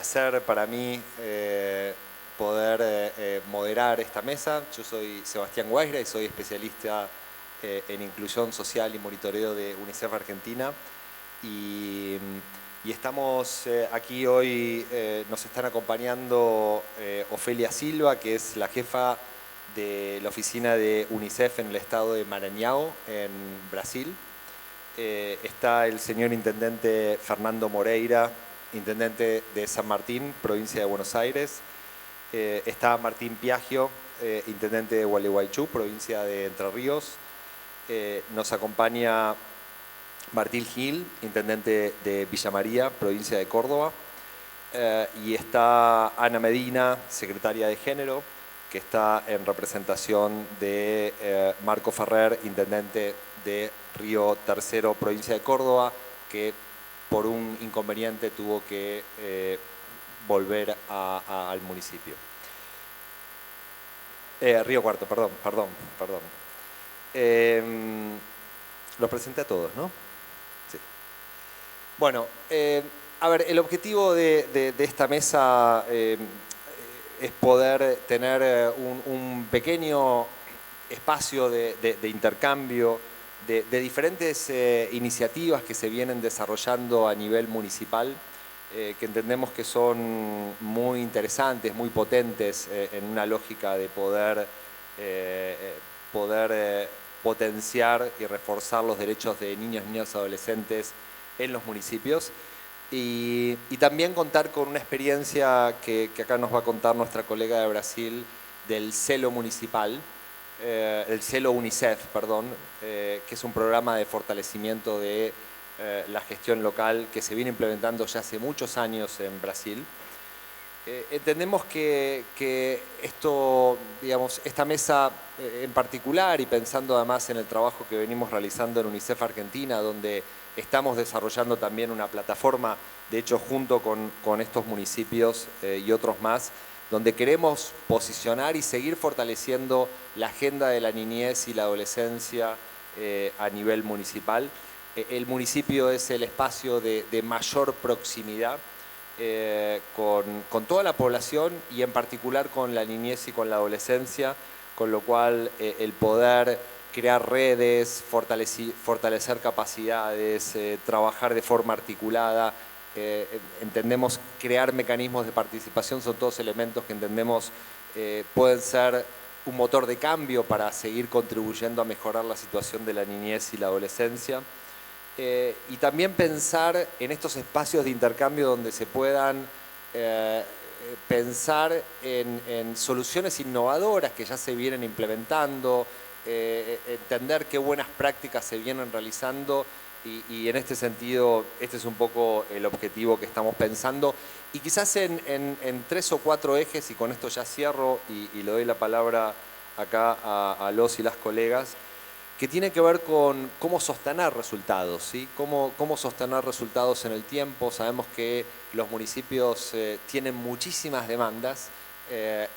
Placer para mí poder moderar esta mesa. Yo soy Sebastián Guaira y soy especialista en inclusión social y monitoreo de UNICEF Argentina. Y estamos aquí hoy, nos están acompañando Ofelia Silva, que es la jefa de la oficina de UNICEF en el estado de Maranhão, en Brasil. Está el señor intendente Fernando Moreira, intendente de San Martín, provincia de Buenos Aires. Está Martín Piaggio, intendente de Gualeguaychú, provincia de Entre Ríos. Nos acompaña Martín Gil, intendente de Villa María, provincia de Córdoba. Y está Ana Medina, secretaria de Género, que está en representación de Marco Ferrer, intendente de Río Tercero, provincia de Córdoba, que por un inconveniente tuvo que volver al municipio. Río Cuarto, perdón. Los presenté a todos, ¿no? Sí. Bueno, a ver, el objetivo de esta mesa es poder tener un pequeño espacio de intercambio de diferentes iniciativas que se vienen desarrollando a nivel municipal, que entendemos que son muy interesantes, muy potentes en una lógica de poder potenciar y reforzar los derechos de niños, niñas y adolescentes en los municipios. Y también contar con una experiencia que acá nos va a contar nuestra colega de Brasil del Celo Municipal, el Celo UNICEF, perdón, que es un programa de fortalecimiento de la gestión local que se viene implementando ya hace muchos años en Brasil. Entendemos que esto, digamos, esta mesa en particular, y pensando además en el trabajo que venimos realizando en UNICEF Argentina, donde estamos desarrollando también una plataforma, de hecho junto con estos municipios y otros más, donde queremos posicionar y seguir fortaleciendo la agenda de la niñez y la adolescencia a nivel municipal. El municipio es el espacio de mayor proximidad con toda la población y en particular con la niñez y con la adolescencia, con lo cual el poder crear redes, fortalecer capacidades, trabajar de forma articulada, entendemos crear mecanismos de participación, son todos elementos que entendemos pueden ser un motor de cambio para seguir contribuyendo a mejorar la situación de la niñez y la adolescencia. Y también pensar en estos espacios de intercambio donde se puedan pensar en soluciones innovadoras que ya se vienen implementando, entender qué buenas prácticas se vienen realizando y en este sentido este es un poco el objetivo que estamos pensando y quizás en 3 o 4 ejes, y con esto ya cierro y le doy la palabra acá a los y las colegas, que tiene que ver con cómo sostener resultados, ¿sí? Cómo sostener resultados en el tiempo. Sabemos que los municipios tienen muchísimas demandas,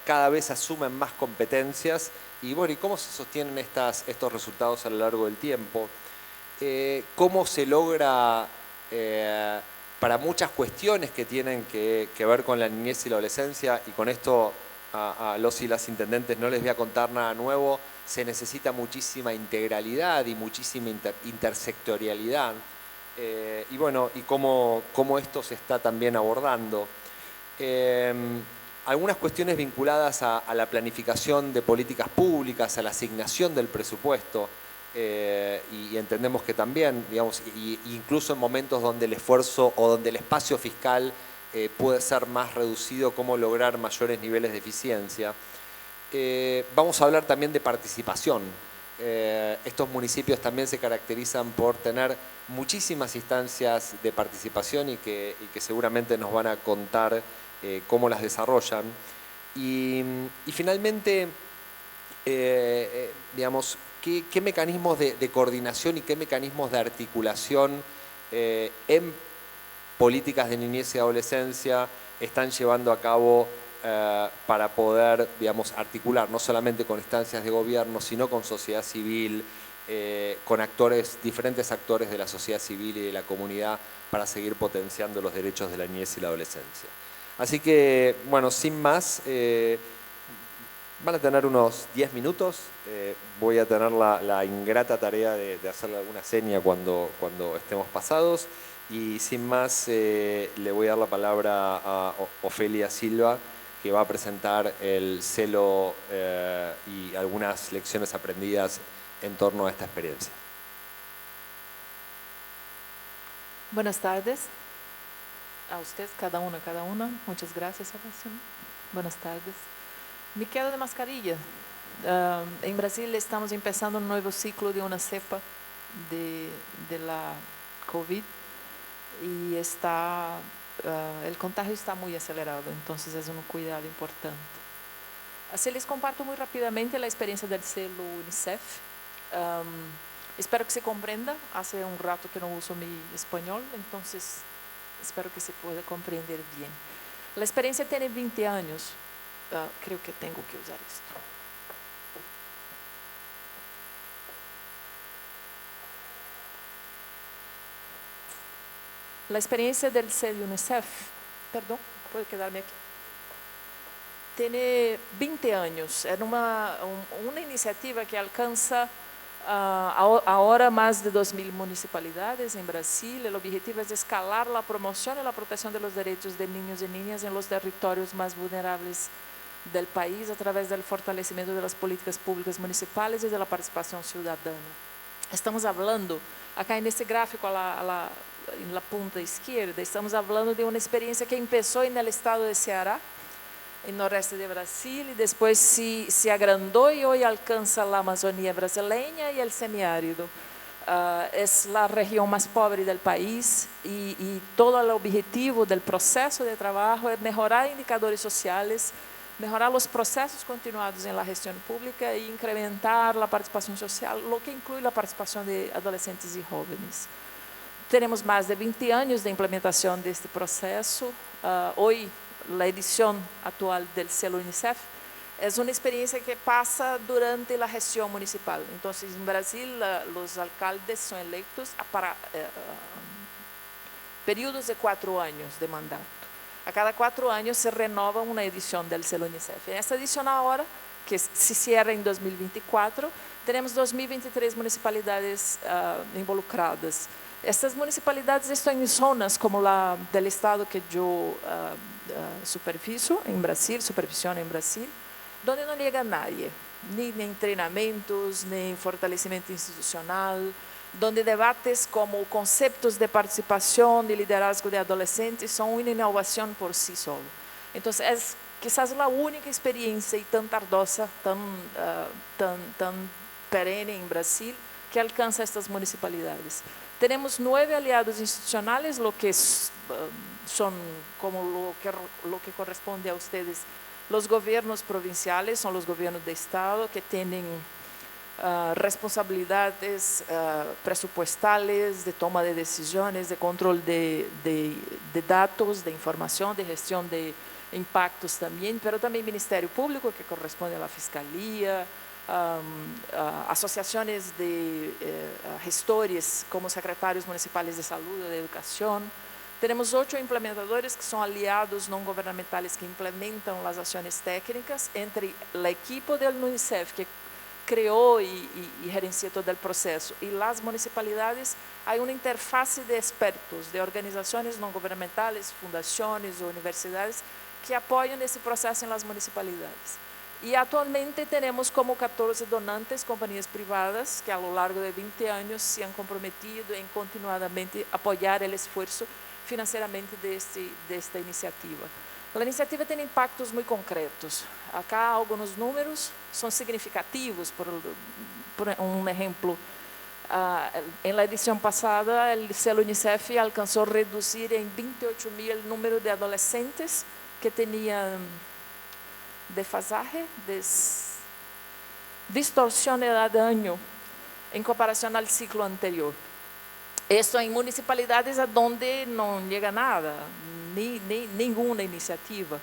cada vez asumen más competencias y bueno, ¿y cómo se sostienen estos resultados a lo largo del tiempo? ¿Cómo se logra para muchas cuestiones que tienen que ver con la niñez y la adolescencia? Y con esto a los y las intendentes no les voy a contar nada nuevo, se necesita muchísima integralidad y muchísima intersectorialidad. Y bueno, y cómo esto se está también abordando. Algunas cuestiones vinculadas a la planificación de políticas públicas, a la asignación del presupuesto, y entendemos que también, digamos, incluso en momentos donde el esfuerzo o donde el espacio fiscal puede ser más reducido, cómo lograr mayores niveles de eficiencia. Vamos a hablar también de participación. Estos municipios también se caracterizan por tener muchísimas instancias de participación y que seguramente nos van a contar cómo las desarrollan. Y finalmente, digamos, ¿qué mecanismos de coordinación y qué mecanismos de articulación en políticas de niñez y adolescencia están llevando a cabo para poder, digamos, articular no solamente con instancias de gobierno, sino con sociedad civil, con diferentes actores de la sociedad civil y de la comunidad para seguir potenciando los derechos de la niñez y la adolescencia? Así que, bueno, sin más, van a tener unos 10 minutos. Voy a tener la ingrata tarea de hacerle alguna seña cuando estemos pasados. Y sin más, le voy a dar la palabra a Ofelia Silva, que va a presentar el celo y algunas lecciones aprendidas en torno a esta experiencia. Buenas tardes a ustedes, cada una. Muchas gracias, Sebastián. Buenas tardes. Me quedo de mascarilla. En Brasil estamos empezando un nuevo ciclo de una cepa de la COVID y el contagio está muy acelerado, entonces es un cuidado importante. Así les comparto muy rápidamente la experiencia del celo UNICEF. Espero que se comprenda. Hace un rato que no uso mi español, entonces espero que se pueda comprender bien. La experiencia tiene 20 años. Creo que tengo que usar esto. La experiencia del celo UNICEF, perdón, puedo quedarme aquí. Tiene 20 años. Era una iniciativa que alcanza ahora más de 2.000 municipalidades en Brasil. El objetivo es escalar la promoción y la protección de los derechos de niños y niñas en los territorios más vulnerables del país a través del fortalecimiento de las políticas públicas municipales y de la participación ciudadana. Estamos hablando, acá en este gráfico en la punta izquierda, estamos hablando de una experiencia que empezó en el estado de Ceará, en noroeste de Brasil, y después se agrandó y hoy alcanza la Amazonía brasileña y el semiárido. Es la región más pobre del país y todo el objetivo del proceso de trabajo es mejorar indicadores sociales, mejorar los procesos continuados en la gestión pública e incrementar la participación social, lo que incluye la participación de adolescentes y jóvenes. Tenemos más de 20 años de implementación de este proceso. Hoy, la edición actual del celo UNICEF es una experiencia que pasa durante la gestión municipal. Entonces, en Brasil, los alcaldes son electos para periodos de 4 años de mandato. A cada 4 años se renova una edición del celo UNICEF. En esta edición ahora, que se cierra en 2024, tenemos 2.023 municipalidades involucradas. Estas municipalidades están en zonas como la del estado que yo supervisiono en Brasil, donde no llega nadie, ni en entrenamientos, ni en fortalecimiento institucional, donde debates como conceptos de participación y liderazgo de adolescentes son una innovación por sí solo. Entonces, es quizás la única experiencia y tan tardosa, tan perenne en Brasil, que alcanza estas municipalidades. Tenemos 9 aliados institucionales, lo que son como lo que corresponde a ustedes. Los gobiernos provinciales son los gobiernos de estado que tienen responsabilidades presupuestales, de toma de decisiones, de control de datos, de información, de gestión de impactos también, pero también Ministerio Público, que corresponde a la Fiscalía, asociaciones de gestores como secretarios municipales de salud o de educación. Tenemos 8 implementadores que son aliados no gubernamentales que implementan las acciones técnicas entre el equipo del UNICEF que creó y gerencia todo el proceso y las municipalidades. Hay una interfase de expertos de organizaciones no gubernamentales, fundaciones o universidades que apoyan ese proceso en las municipalidades. Y actualmente tenemos como 14 donantes, compañías privadas, que a lo largo de 20 años se han comprometido en continuadamente apoyar el esfuerzo financieramente de esta iniciativa. La iniciativa tiene impactos muy concretos. Acá algunos números son significativos. Por un ejemplo, en la edición pasada, el celo UNICEF alcanzó reducir en 28.000 el número de adolescentes que tenían desfasaje, distorsión de edad de año en comparación al ciclo anterior. Esto en municipalidades a donde no llega nada, ni ninguna iniciativa.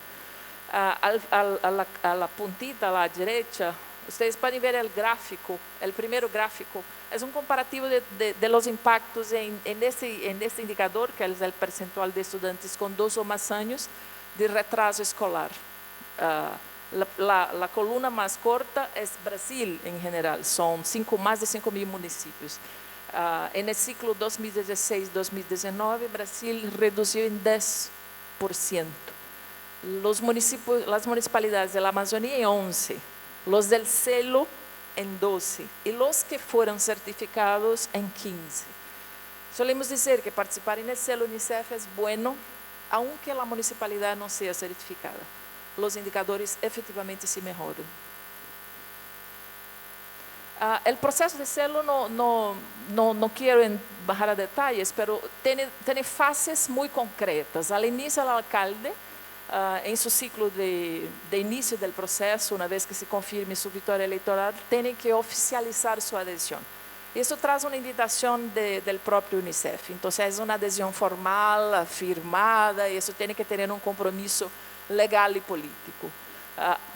A la puntita, a la derecha, ustedes pueden ver el gráfico, el primer gráfico, es un comparativo de los impactos en este indicador, que es el percentual de estudiantes con 2 o más años de retraso escolar. La coluna más corta es Brasil en general, son más de 5.000 municipios. En el ciclo 2016-2019, Brasil redució en 10%. Las municipalidades de la Amazonía en 11%, los del Cielo en 12% y los que fueron certificados en 15%. Solemos decir que participar en el Cielo UNICEF es bueno, aunque la municipalidad no sea certificada. Los indicadores efectivamente se mejoran. El proceso de Cielo no quiero bajar a detalles, pero tiene fases muy concretas. Al inicio, el alcalde, en su ciclo de inicio del proceso, una vez que se confirme su victoria electoral, tiene que oficializar su adhesión. Eso traz una invitación del propio UNICEF. Entonces, es una adhesión formal, firmada, y eso tiene que tener un compromiso legal y político.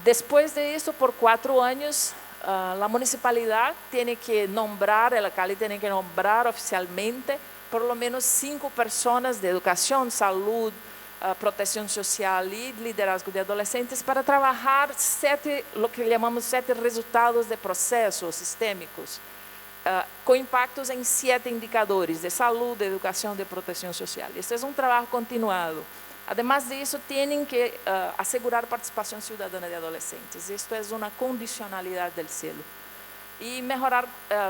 Después de eso, por 4 años, la municipalidad tiene que nombrar, el alcalde tiene que nombrar oficialmente por lo menos 5 personas de educación, salud, protección social y liderazgo de adolescentes para trabajar lo que llamamos 7 resultados de procesos sistémicos, con impactos en 7 indicadores de salud, de educación, de protección social. Este es un trabajo continuado. Además de eso, tienen que asegurar participación ciudadana de adolescentes. Esto es una condicionalidad del cielo. Y mejorar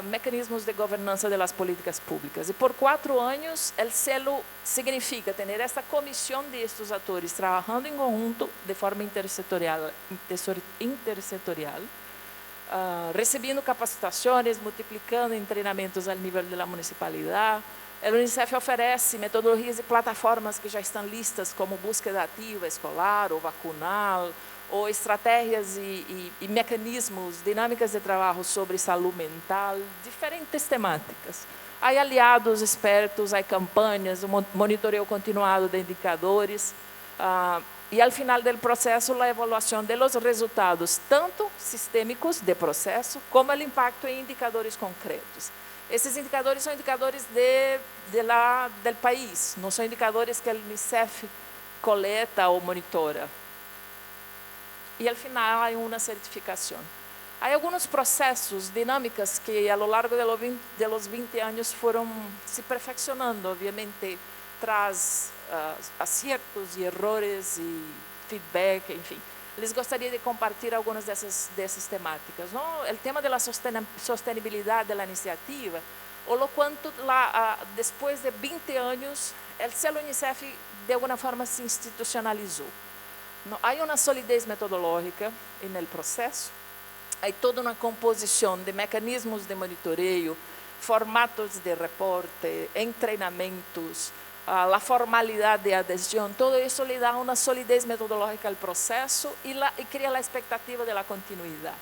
mecanismos de gobernanza de las políticas públicas. Y por 4 años, el cielo significa tener esta comisión de estos actores trabajando en conjunto de forma intersectorial, recibiendo capacitaciones, multiplicando entrenamientos al nivel de la municipalidad. El UNICEF oferece metodologias y plataformas que ya están listas, como búsqueda activa escolar o vacunal, ou estratégias e mecanismos, dinâmicas de trabalho sobre saúde mental, diferentes temáticas. Há aliados expertos, há campanhas, monitoreio continuado de indicadores, e ao final do processo, a avaliação dos resultados, tanto sistêmicos de processo, como o impacto em indicadores concretos. Esses indicadores são indicadores do país, não são indicadores que a UNICEF coleta ou monitora. E, ao final, há uma certificação. Há alguns processos, dinâmicas, que, a lo largo de los 20 anos, foram se perfeccionando. Obviamente, traz acertos e errores e feedback, enfim. Les gostaria de compartilhar algumas dessas temáticas. Não? O tema da sustentabilidade da iniciativa, ou lo quanto, depois de 20 anos, o selo UNICEF, de alguma forma, se institucionalizou. Não, há uma solidez metodológica no processo, há toda uma composição de mecanismos de monitoreio, formatos de reporte, treinamentos, a formalidade de adesão, todo isso lhe dá uma solidez metodológica ao processo e cria a expectativa da continuidade.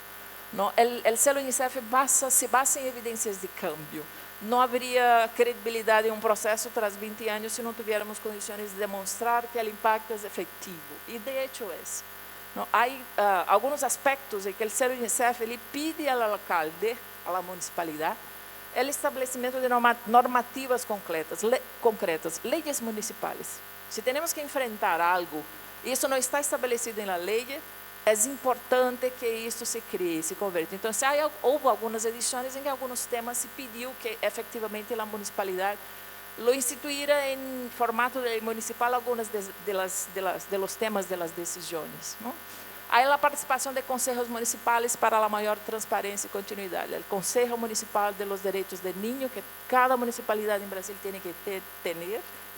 O selo UNICEF se basa em evidências de câmbio. Não haveria credibilidade em um processo tras 20 anos se não tivéssemos condições de demonstrar que o impacto é efetivo. E, de hecho, é. Há alguns aspectos em que o selo UNICEF ele pede ao alcalde, à municipalidade, o estabelecimento de normativas concretas, leis municipais. Se temos que enfrentar algo, e isso não está estabelecido na lei, é importante que isso se crie, se converta. Então, houve algumas edições em que alguns temas se pediu que, efetivamente, a municipalidade lo instituíra em formato municipal algumas de los temas de las decisões. Não? Há a participação de conselhos municipais para a maior transparência e continuidade. O Conselho Municipal de los Direitos del Niño, que cada municipalidade em Brasil tem que ter,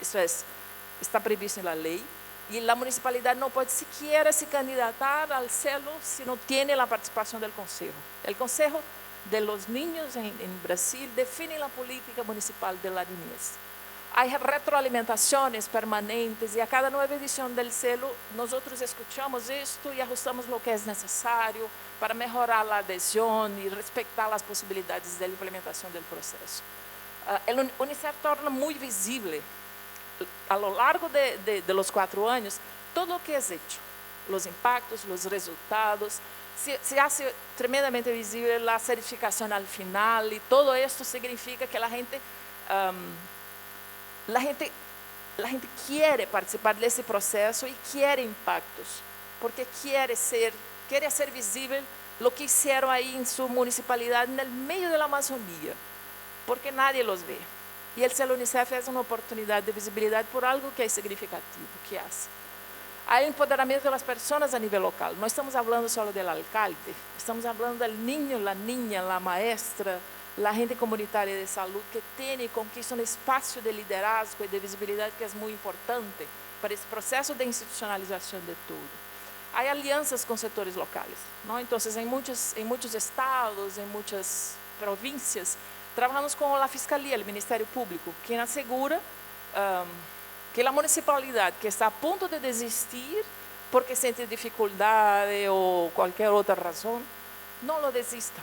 isso está previsto na lei. E a municipalidade não pode sequer se candidatar ao selo se não tem a participação do conselho. O Conselho de los Niños em Brasil define a política municipal de la niñez. Há retroalimentações permanentes e a cada nova edição do selo nós escutamos isto e ajustamos o que é necessário para melhorar a adesão e respeitar as possibilidades de implementação do processo. O UNICEF torna muito visível a lo largo de los 4 años, todo lo que es hecho, los impactos, los resultados, se hace tremendamente visible la certificación al final y todo esto significa que la gente a gente quiere participar desse processo e quer impactos, porque quer ser visível o que fizeram aí em sua municipalidade, no meio da Amazônia, porque nadie los vê. E o Selo Unicef é uma oportunidade de visibilidade por algo que é significativo, que hace. Há empoderamento das pessoas a nível local. Não estamos falando só do alcalde, estamos falando do niño, a niña, a maestra, a gente comunitária de saúde que tem e conquista um espaço de liderazgo e de visibilidade que é muito importante para esse processo de institucionalização de tudo. Há alianças com setores locais, não? Então, em muitos estados, em muitas províncias, trabalhamos com a Fiscalia, o Ministério Público, que assegura que a municipalidade que está a ponto de desistir porque sente dificuldade ou qualquer outra razão, não lo desista,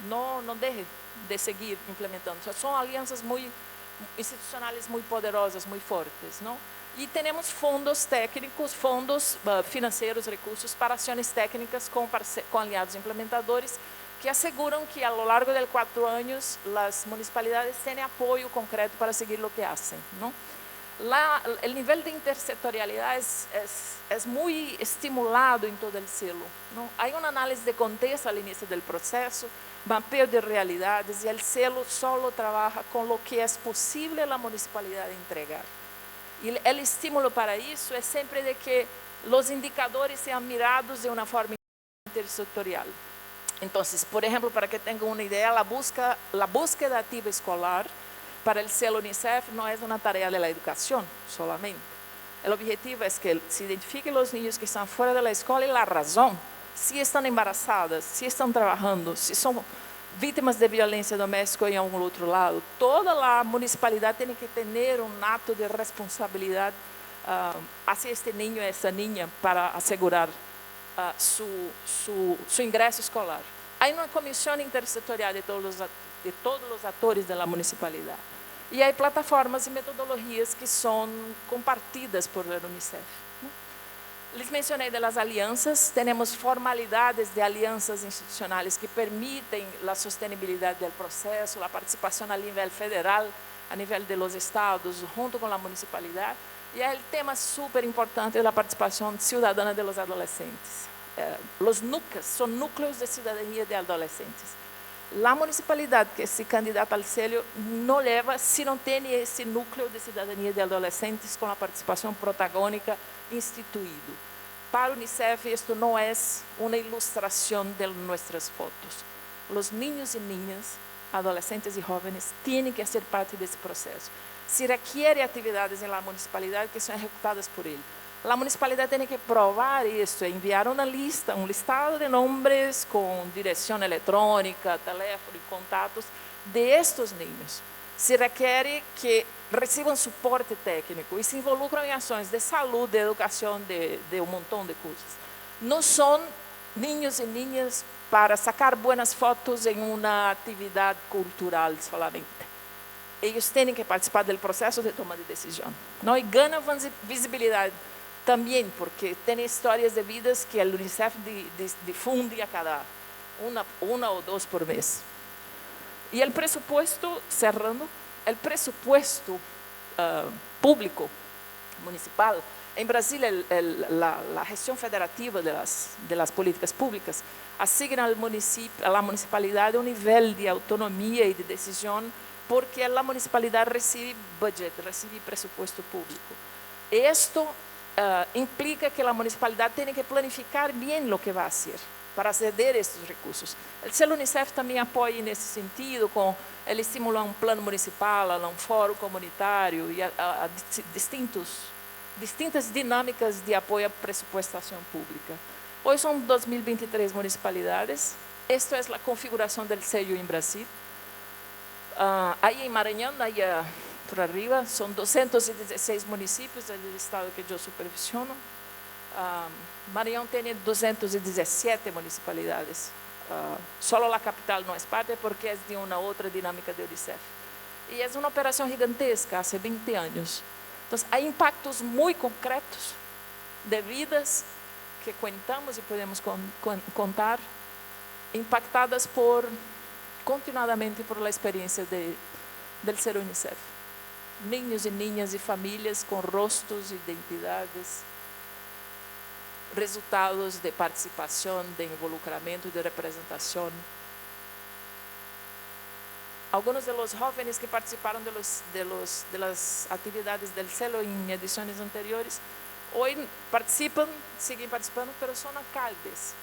não deixe de seguir implementando. São alianças muito institucionais muito poderosas, muito fortes, não? E temos fundos técnicos, fundos financeiros, recursos para ações técnicas com aliados implementadores que asseguram que, ao longo de 4 anos, as municipalidades têm apoio concreto para seguir o que fazem, não? Lá, o nível de intersetorialidade é muito estimulado em todo o selo, não? Há uma análise de contexto ao início do processo, mapeio de realidades, e o selo só trabalha com o que é possível a municipalidade entregar. E o estímulo para isso é sempre de que os indicadores sejam mirados de uma forma intersetorial. Então, por exemplo, para que tenham uma ideia, a búsqueda ativa escolar para o selo Unicef não é uma tarefa da educação solamente. O objetivo é que se identifiquem os niños que estão fora da escola e a razão, se estão embarazadas, se estão trabalhando, se são vítimas de violência doméstica em algum outro lado. Toda a municipalidade tem que ter um ato de responsabilidade hacia este niño e essa niña para assegurar su ingresso escolar. Há uma comissão intersetorial de todos os atores da municipalidade. E há plataformas e metodologias que são compartidas por a Unicef. Les mencionei das alianças, temos formalidades de alianças institucionais que permitem a sustentabilidade do processo, a participação a nível federal, a nível de los estados, junto com a municipalidade. E é o tema super importante da participação cidadana de los adolescentes. Os NUCAS são núcleos de cidadania de adolescentes. A municipalidade que se candidata ao selo não leva se não tem esse núcleo de cidadania de adolescentes com a participação protagônica instituído. Para o Unicef, isto não é uma ilustração de nossas fotos. Os niños e niñas, adolescentes e jovens, têm que ser parte desse processo. Se requer atividades na municipalidade que são executadas por ele. A municipalidade tem que provar isso, enviar uma lista, um listado de nomes com direção eletrônica, telefone, contatos de estes niños. Se requer que recebam suporte técnico e se involucram em ações de saúde, de educação, de um montão de coisas. Não são niños e niñas para sacar boas fotos em uma atividade cultural solamente. Eles têm que participar do processo de toma de decisão. Não? E ganham visibilidade também, porque tem histórias de vidas que a Unicef difunde a cada uma ou 2 por mês. E o pressuposto, cerrando, o pressuposto público municipal, em Brasília, a gestão federativa das políticas públicas assigna à municipalidade um nível de autonomia e de decisão, porque a municipalidade recebe budget, recebe pressuposto público. Isto implica que a municipalidade tem que planificar bem o que vai fazer para ceder estes recursos. O Selo Unicef também apoia nesse sentido, com ele estimula um plano municipal, um fórum comunitário e a distintas dinâmicas de apoio à pressupostação pública. Hoje são 2023 municipalidades. Esta é a configuração do selo em Brasil. Aí em Maranhão, aí por arriba, são 216 municípios do estado que eu supervisiono. Maranhão tem 217 municipalidades. Só a capital não é parte porque é de uma outra dinâmica de Unicef. E é uma operação gigantesca, há 20 anos. Então, há impactos muito concretos de vidas que contamos e podemos contar, impactadas continuadamente por a experiência do Selo Unicef. niños y niñas y familias con rostros, identidades, resultados de participación, de involucramiento y de representación. Algunos de los jóvenes que participaron de las actividades del CELO en ediciones anteriores, hoy participan, siguen participando, pero son alcaldes,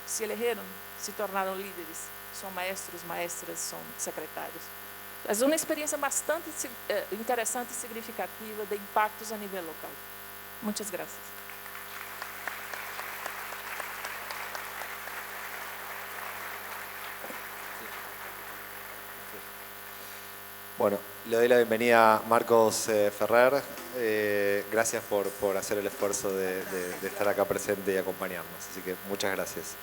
se elegieron, se tornaron líderes, son maestros, maestras, son secretarios. Es uma experiência bastante interessante e significativa de impactos a nível local. Muitas graças. Bueno, le doy la bienvenida a Marcos Ferrer. Gracias por hacer el esfuerzo de estar acá presente y acompañarnos. Así que muchas gracias.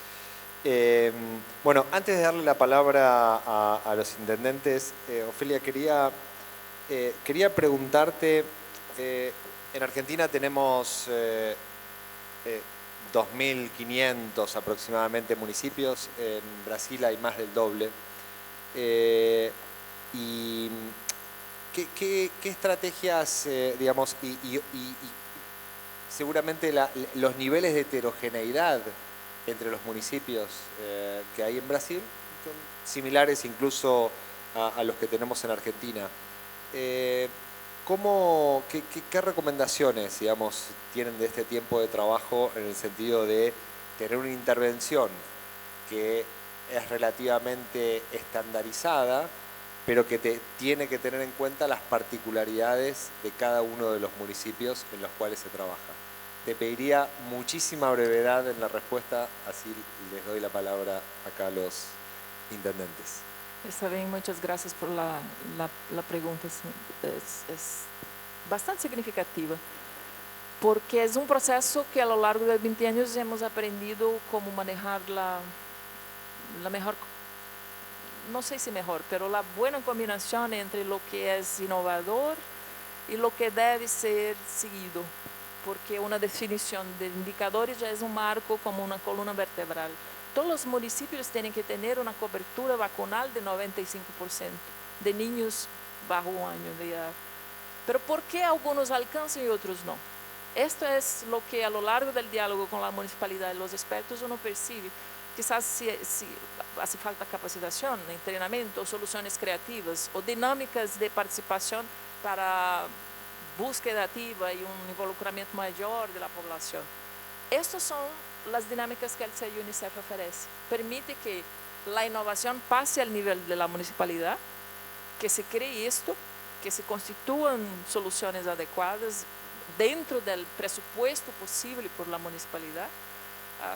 Bueno, antes de darle la palabra a los intendentes, Ofelia, quería preguntarte, en Argentina tenemos 2.500 aproximadamente municipios, en Brasil hay más del doble. ¿Y qué estrategias, digamos, y seguramente los niveles de heterogeneidad entre los municipios que hay en Brasil son similares incluso a los que tenemos en Argentina? ¿Qué recomendaciones, digamos, tienen de este tiempo de trabajo en el sentido de tener una intervención que es relativamente estandarizada, pero que tiene que tener en cuenta las particularidades de cada uno de los municipios en los cuales se trabaja? Te pediría muchísima brevedad en la respuesta, así les doy la palabra acá a los intendentes. Está bien, muchas gracias por la pregunta. Es bastante significativa, porque es un proceso que a lo largo de 20 años hemos aprendido cómo manejar la mejor, no sé si mejor, pero la buena combinación entre lo que es innovador y lo que debe ser seguido, porque una definición de indicadores ya es un marco como una columna vertebral. Todos los municipios tienen que tener una cobertura vacunal de 95% de niños bajo 1 año de edad. Pero ¿por qué algunos alcanzan y otros no? Esto es lo que a lo largo del diálogo con la municipalidad y los expertos uno percibe. Quizás si hace falta capacitación, entrenamiento, soluciones creativas o dinámicas de participación para búsqueda activa y un involucramiento mayor de la población. Estas son las dinámicas que el sello UNICEF ofrece. Permite que la innovación pase al nivel de la municipalidad, que se cree esto, que se constituyan soluciones adecuadas dentro del presupuesto posible por la municipalidad,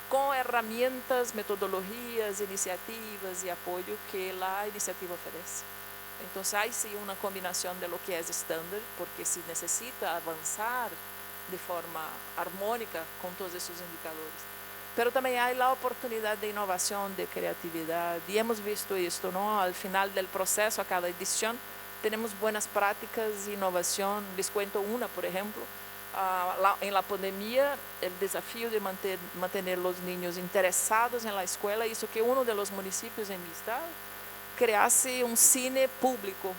con herramientas, metodologías, iniciativas y apoyo que la iniciativa ofrece. Entonces hay sí una combinación de lo que es estándar, porque se necesita avanzar de forma armónica con todos esos indicadores. Pero también hay la oportunidad de innovación, de creatividad, y hemos visto esto, ¿no? Al final del proceso, a cada edición, tenemos buenas prácticas de innovación. Les cuento una, por ejemplo. En la pandemia, el desafío de mantener los niños interesados en la escuela hizo que uno de los municipios en mi estado crease un cine público.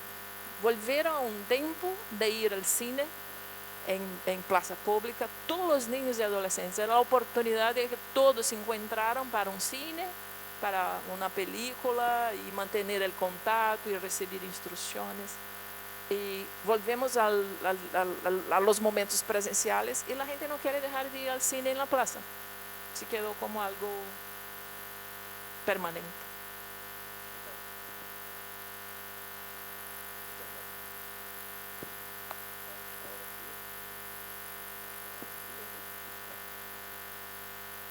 Volvieron un tiempo de ir al cine en plaza pública, todos los niños y adolescentes. Era la oportunidad de que todos se encontraran para un cine, para una película, y mantener el contacto y recibir instrucciones. Y volvemos a los momentos presenciales y la gente no quiere dejar de ir al cine en la plaza. Se quedó como algo permanente.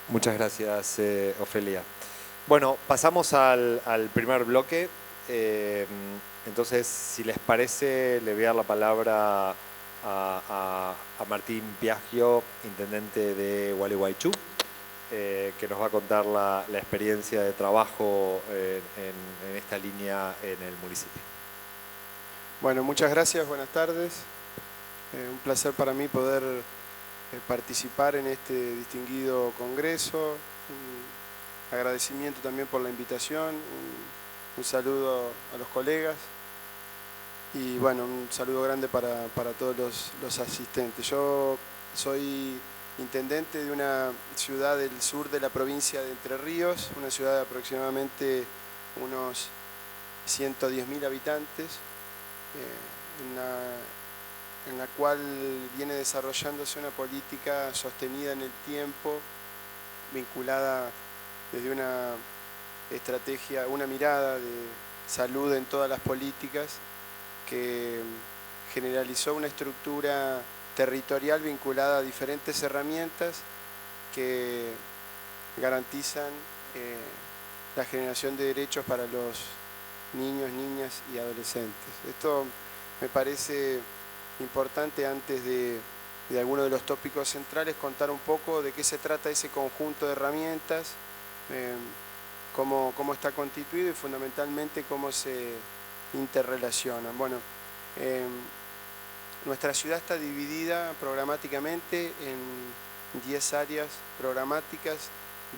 Muchas gracias, Ofelia. Bueno, pasamos al primer bloque. Entonces, si les parece, le voy a dar la palabra a Martín Piaggio, intendente de Gualeguaychú, que nos va a contar la experiencia de trabajo en esta línea en el municipio. Bueno, muchas gracias, buenas tardes. Un placer para mí poder participar en este distinguido congreso. Un agradecimiento también por la invitación. Un saludo a los colegas. Y bueno, un saludo grande para todos los asistentes. Yo soy intendente de una ciudad del sur de la provincia de Entre Ríos, una ciudad de aproximadamente unos 110.000 habitantes, en la cual viene desarrollándose una política sostenida en el tiempo, vinculada desde una estrategia, una mirada de salud en todas las políticas, que generalizó una estructura territorial vinculada a diferentes herramientas que garantizan la generación de derechos para los niños, niñas y adolescentes. Esto me parece importante, antes de alguno de los tópicos centrales, contar un poco de qué se trata ese conjunto de herramientas, cómo está constituido y fundamentalmente cómo se interrelacionan. Bueno, nuestra ciudad está dividida programáticamente en 10 áreas programáticas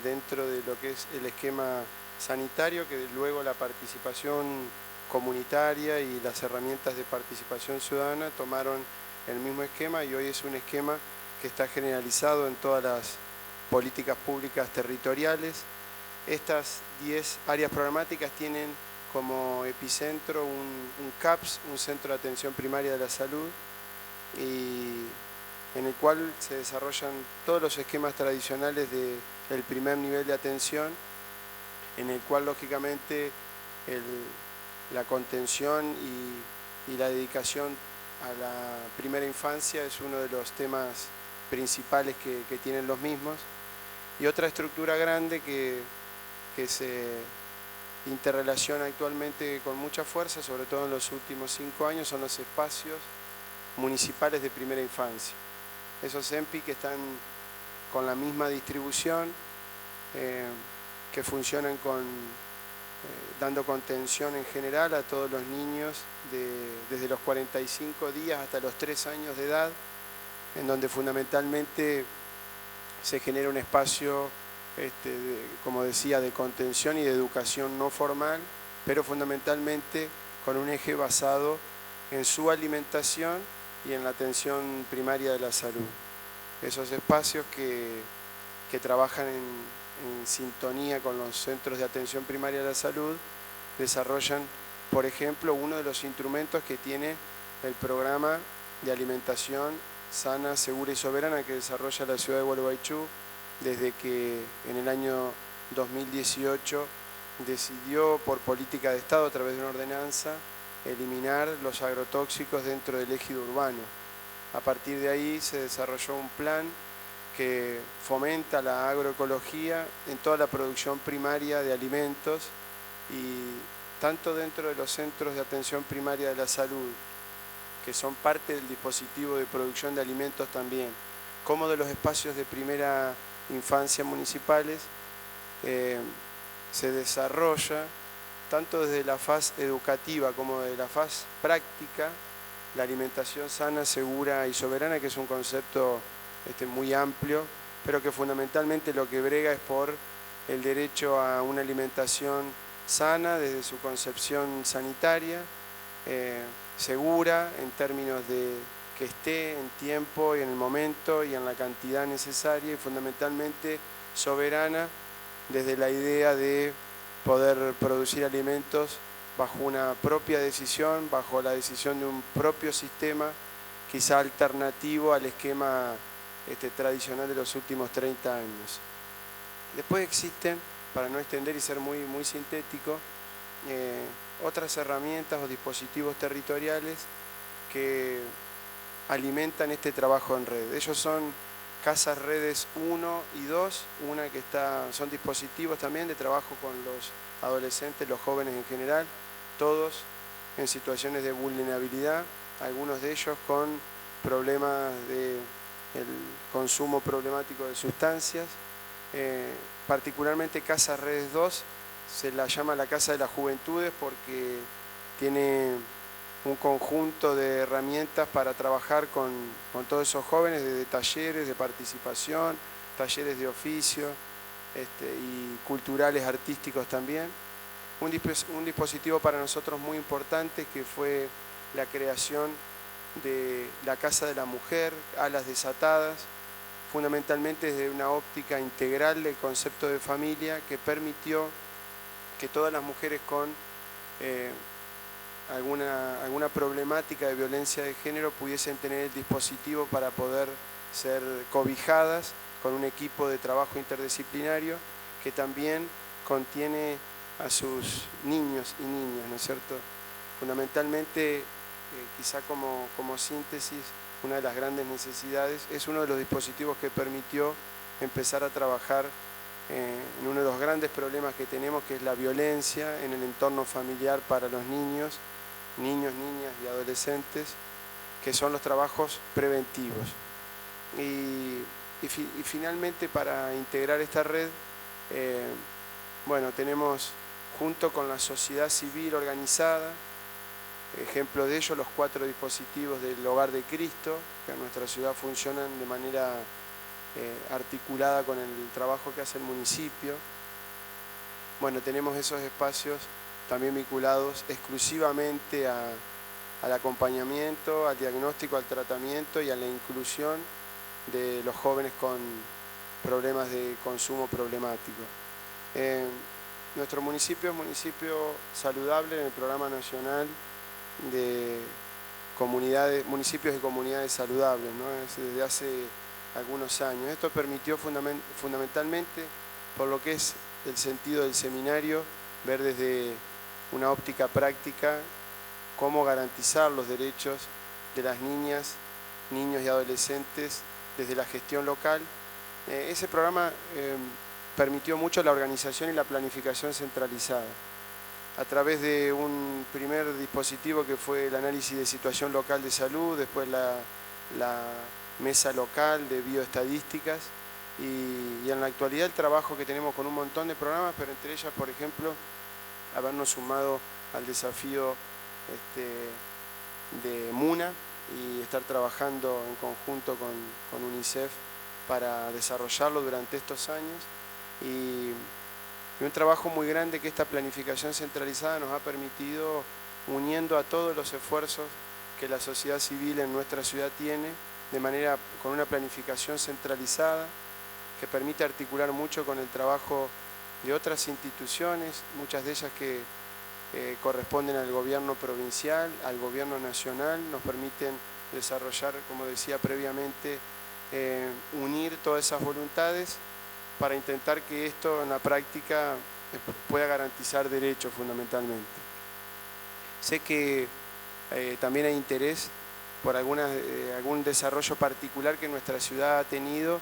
dentro de lo que es el esquema sanitario, que luego la participación comunitaria y las herramientas de participación ciudadana tomaron el mismo esquema, y hoy es un esquema que está generalizado en todas las políticas públicas territoriales. Estas 10 áreas programáticas tienen como epicentro un CAPS, un Centro de Atención Primaria de la Salud, y en el cual se desarrollan todos los esquemas tradicionales del primer nivel de atención, en el cual lógicamente la contención y la dedicación a la primera infancia es uno de los temas principales que tienen los mismos. Y otra estructura grande que se interrelaciona actualmente con mucha fuerza, sobre todo en los últimos 5 años, son los espacios municipales de primera infancia. Esos EMPI que están con la misma distribución, que funcionan dando contención en general a todos los niños desde los 45 días hasta los 3 años de edad, en donde fundamentalmente se genera un espacio, como decía, de contención y de educación no formal, pero fundamentalmente con un eje basado en su alimentación y en la atención primaria de la salud. Esos espacios que trabajan en sintonía con los centros de atención primaria de la salud desarrollan, por ejemplo, uno de los instrumentos que tiene el programa de alimentación sana, segura y soberana que desarrolla la ciudad de Gualeguaychú, desde que en el año 2018 decidió, por política de Estado a través de una ordenanza, eliminar los agrotóxicos dentro del ejido urbano. A partir de ahí se desarrolló un plan que fomenta la agroecología en toda la producción primaria de alimentos, y tanto dentro de los centros de atención primaria de la salud, que son parte del dispositivo de producción de alimentos también, como de los espacios de primera infancia municipales, se desarrolla tanto desde la faz educativa como desde la faz práctica la alimentación sana, segura y soberana, que es un concepto muy amplio, pero que fundamentalmente lo que brega es por el derecho a una alimentación sana desde su concepción sanitaria, segura en términos de que esté en tiempo y en el momento y en la cantidad necesaria, y fundamentalmente soberana desde la idea de poder producir alimentos bajo una propia decisión, bajo la decisión de un propio sistema, quizá alternativo al esquema tradicional de los últimos 30 años. Después existen, para no extender y ser muy sintético, otras herramientas o dispositivos territoriales que alimentan este trabajo en red. Ellos son Casas Redes 1 y 2, una que son dispositivos también de trabajo con los adolescentes, los jóvenes en general, todos en situaciones de vulnerabilidad, algunos de ellos con problemas del consumo problemático de sustancias. Particularmente Casas Redes 2 se la llama la Casa de las Juventudes porque tiene un conjunto de herramientas para trabajar con todos esos jóvenes, desde talleres de participación, talleres de oficio y culturales, artísticos también. Un dispositivo para nosotros muy importante que fue la creación de la Casa de la Mujer, Alas Desatadas, fundamentalmente desde una óptica integral del concepto de familia que permitió que todas las mujeres con alguna problemática de violencia de género pudiesen tener el dispositivo para poder ser cobijadas con un equipo de trabajo interdisciplinario que también contiene a sus niños y niñas, ¿no es cierto? Fundamentalmente, quizá como síntesis, una de las grandes necesidades es uno de los dispositivos que permitió empezar a trabajar en uno de los grandes problemas que tenemos, que es la violencia en el entorno familiar para los niños, niñas y adolescentes, que son los trabajos preventivos. Y finalmente, para integrar esta red, bueno, tenemos junto con la sociedad civil organizada, ejemplo de ello, los 4 dispositivos del Hogar de Cristo, que en nuestra ciudad funcionan de manera articulada con el trabajo que hace el municipio. Bueno, tenemos esos espacios también vinculados exclusivamente al acompañamiento, al diagnóstico, al tratamiento y a la inclusión de los jóvenes con problemas de consumo problemático. Nuestro municipio es municipio saludable en el Programa Nacional de municipios y comunidades saludables, ¿no? Desde hace algunos años. Esto permitió fundamentalmente, por lo que es el sentido del seminario, ver desde una óptica práctica cómo garantizar los derechos de las niñas, niños y adolescentes desde la gestión local. Ese programa permitió mucho la organización y la planificación centralizada. A través de un primer dispositivo que fue el análisis de situación local de salud, después la mesa local de bioestadísticas y en la actualidad el trabajo que tenemos con un montón de programas, pero entre ellas, por ejemplo, habernos sumado al desafío de MUNA y estar trabajando en conjunto con UNICEF para desarrollarlo durante estos años y un trabajo muy grande que esta planificación centralizada nos ha permitido, uniendo a todos los esfuerzos que la sociedad civil en nuestra ciudad tiene, con una planificación centralizada que permite articular mucho con el trabajo de otras instituciones, muchas de ellas que corresponden al gobierno provincial, al gobierno nacional, nos permiten desarrollar, como decía previamente, unir todas esas voluntades para intentar que esto en la práctica pueda garantizar derechos fundamentalmente. Sé que también hay interés por algún desarrollo particular que nuestra ciudad ha tenido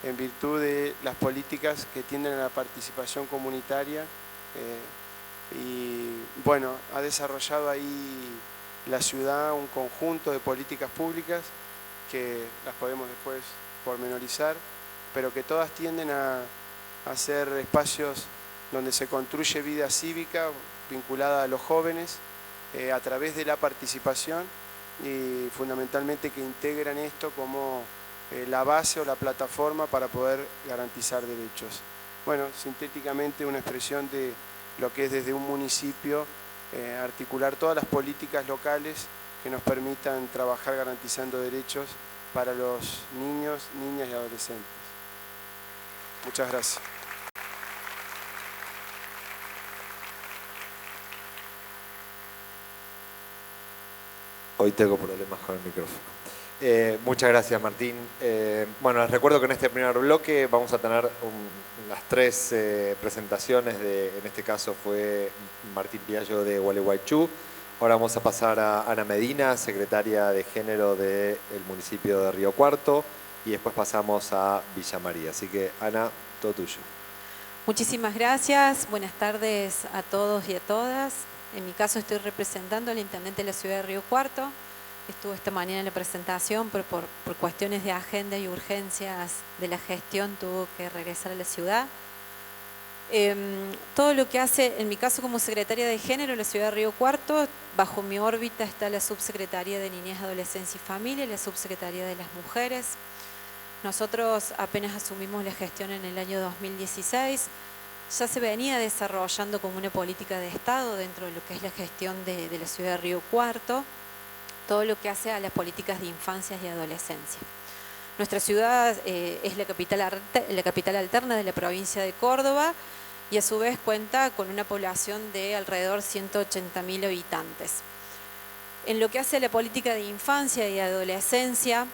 en virtud de las políticas que tienden a la participación comunitaria y bueno, ha desarrollado ahí la ciudad un conjunto de políticas públicas que las podemos después pormenorizar, pero que todas tienden a ser espacios donde se construye vida cívica vinculada a los jóvenes a través de la participación y fundamentalmente que integran esto como la base o la plataforma para poder garantizar derechos. Bueno, sintéticamente una expresión de lo que es desde un municipio articular todas las políticas locales que nos permitan trabajar garantizando derechos para los niños, niñas y adolescentes. Muchas gracias. Hoy tengo problemas con el micrófono. Muchas gracias, Martín. Bueno, les recuerdo que en este primer bloque vamos a tener las 3 presentaciones en este caso fue Martín Piallo de Gualeguaychú. Ahora vamos a pasar a Ana Medina, secretaria de Género del municipio de Río Cuarto, y después pasamos a Villa María. Así que, Ana, todo tuyo. Muchísimas gracias. Buenas tardes a todos y a todas. En mi caso estoy representando al intendente de la ciudad de Río Cuarto. Estuvo esta mañana en la presentación, pero por cuestiones de agenda y urgencias de la gestión tuvo que regresar a la ciudad. Todo lo que hace, en mi caso como secretaria de Género en la ciudad de Río Cuarto, bajo mi órbita está la subsecretaría de Niñez, Adolescencia y Familia y la subsecretaría de las Mujeres. Nosotros apenas asumimos la gestión en el año 2016, ya se venía desarrollando como una política de Estado dentro de lo que es la gestión de la ciudad de Río Cuarto. todo lo que hace a las políticas de infancia y adolescencia. Nuestra ciudad es la capital alterna de la provincia de Córdoba y a su vez cuenta con una población de alrededor de 180.000 habitantes. En lo que hace a la política de infancia y adolescencia,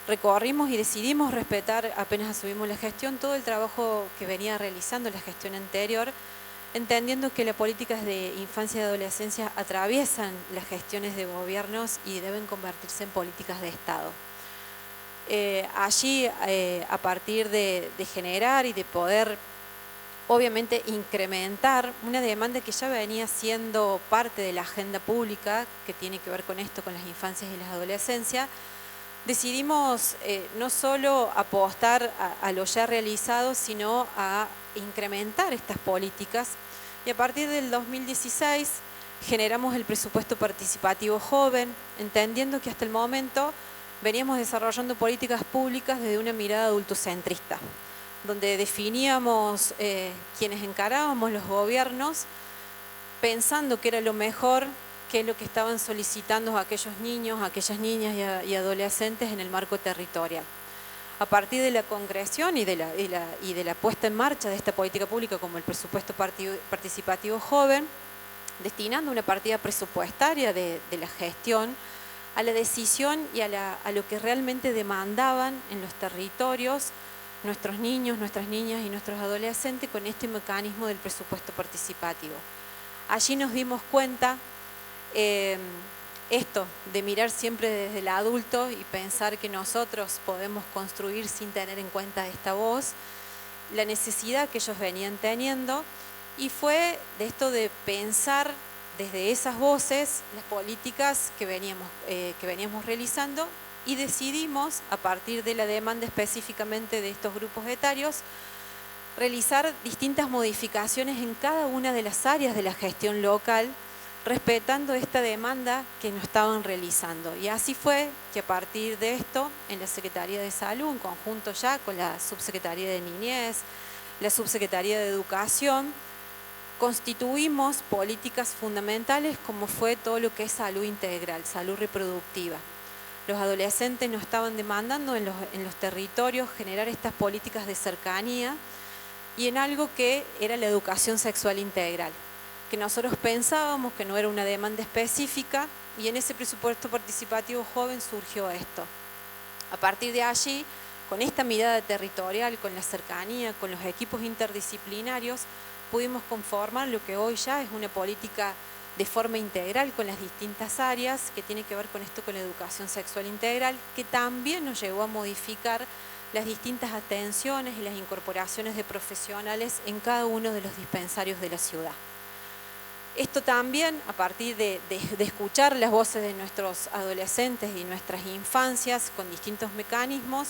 recorrimos y decidimos respetar, apenas asumimos la gestión, todo el trabajo que venía realizando la gestión anterior, entendiendo que las políticas de infancia y adolescencia atraviesan las gestiones de gobiernos y deben convertirse en políticas de Estado. Allí, a partir de generar y de poder, obviamente, incrementar una demanda que ya venía siendo parte de la agenda pública, que tiene que ver con esto, con las infancias y las adolescencias, decidimos no solo apostar a lo ya realizado, sino a incrementar estas políticas, y a partir del 2016 generamos el presupuesto participativo joven, entendiendo que hasta el momento veníamos desarrollando políticas públicas desde una mirada adultocentrista, donde definíamos quienes encarábamos los gobiernos, pensando que era lo mejor, que es lo que estaban solicitando aquellos niños, aquellas niñas y adolescentes en el marco territorial. A partir de la concreción y de la puesta en marcha de esta política pública como el presupuesto participativo joven, destinando una partida presupuestaria de la gestión a la decisión y a lo que realmente demandaban en los territorios nuestros niños, nuestras niñas y nuestros adolescentes con este mecanismo del presupuesto participativo. Allí nos dimos cuenta esto de mirar siempre desde el adulto y pensar que nosotros podemos construir sin tener en cuenta esta voz, la necesidad que ellos venían teniendo, y fue de esto de pensar desde esas voces las políticas que veníamos realizando, y decidimos, a partir de la demanda específicamente de estos grupos etarios, realizar distintas modificaciones en cada una de las áreas de la gestión local, respetando esta demanda que nos estaban realizando. Y así fue que a partir de esto, en la Secretaría de Salud, en conjunto ya con la Subsecretaría de Niñez, la Subsecretaría de Educación, constituimos políticas fundamentales como fue todo lo que es salud integral, salud reproductiva. Los adolescentes nos estaban demandando en los territorios generar estas políticas de cercanía y en algo que era la educación sexual integral, que nosotros pensábamos que no era una demanda específica, y en ese presupuesto participativo joven surgió esto. A partir de allí, con esta mirada territorial, con la cercanía, con los equipos interdisciplinarios, pudimos conformar lo que hoy ya es una política de forma integral con las distintas áreas, que tiene que ver con esto, con la educación sexual integral, que también nos llevó a modificar las distintas atenciones y las incorporaciones de profesionales en cada uno de los dispensarios de la ciudad. Esto también, a partir de escuchar las voces de nuestros adolescentes y nuestras infancias con distintos mecanismos,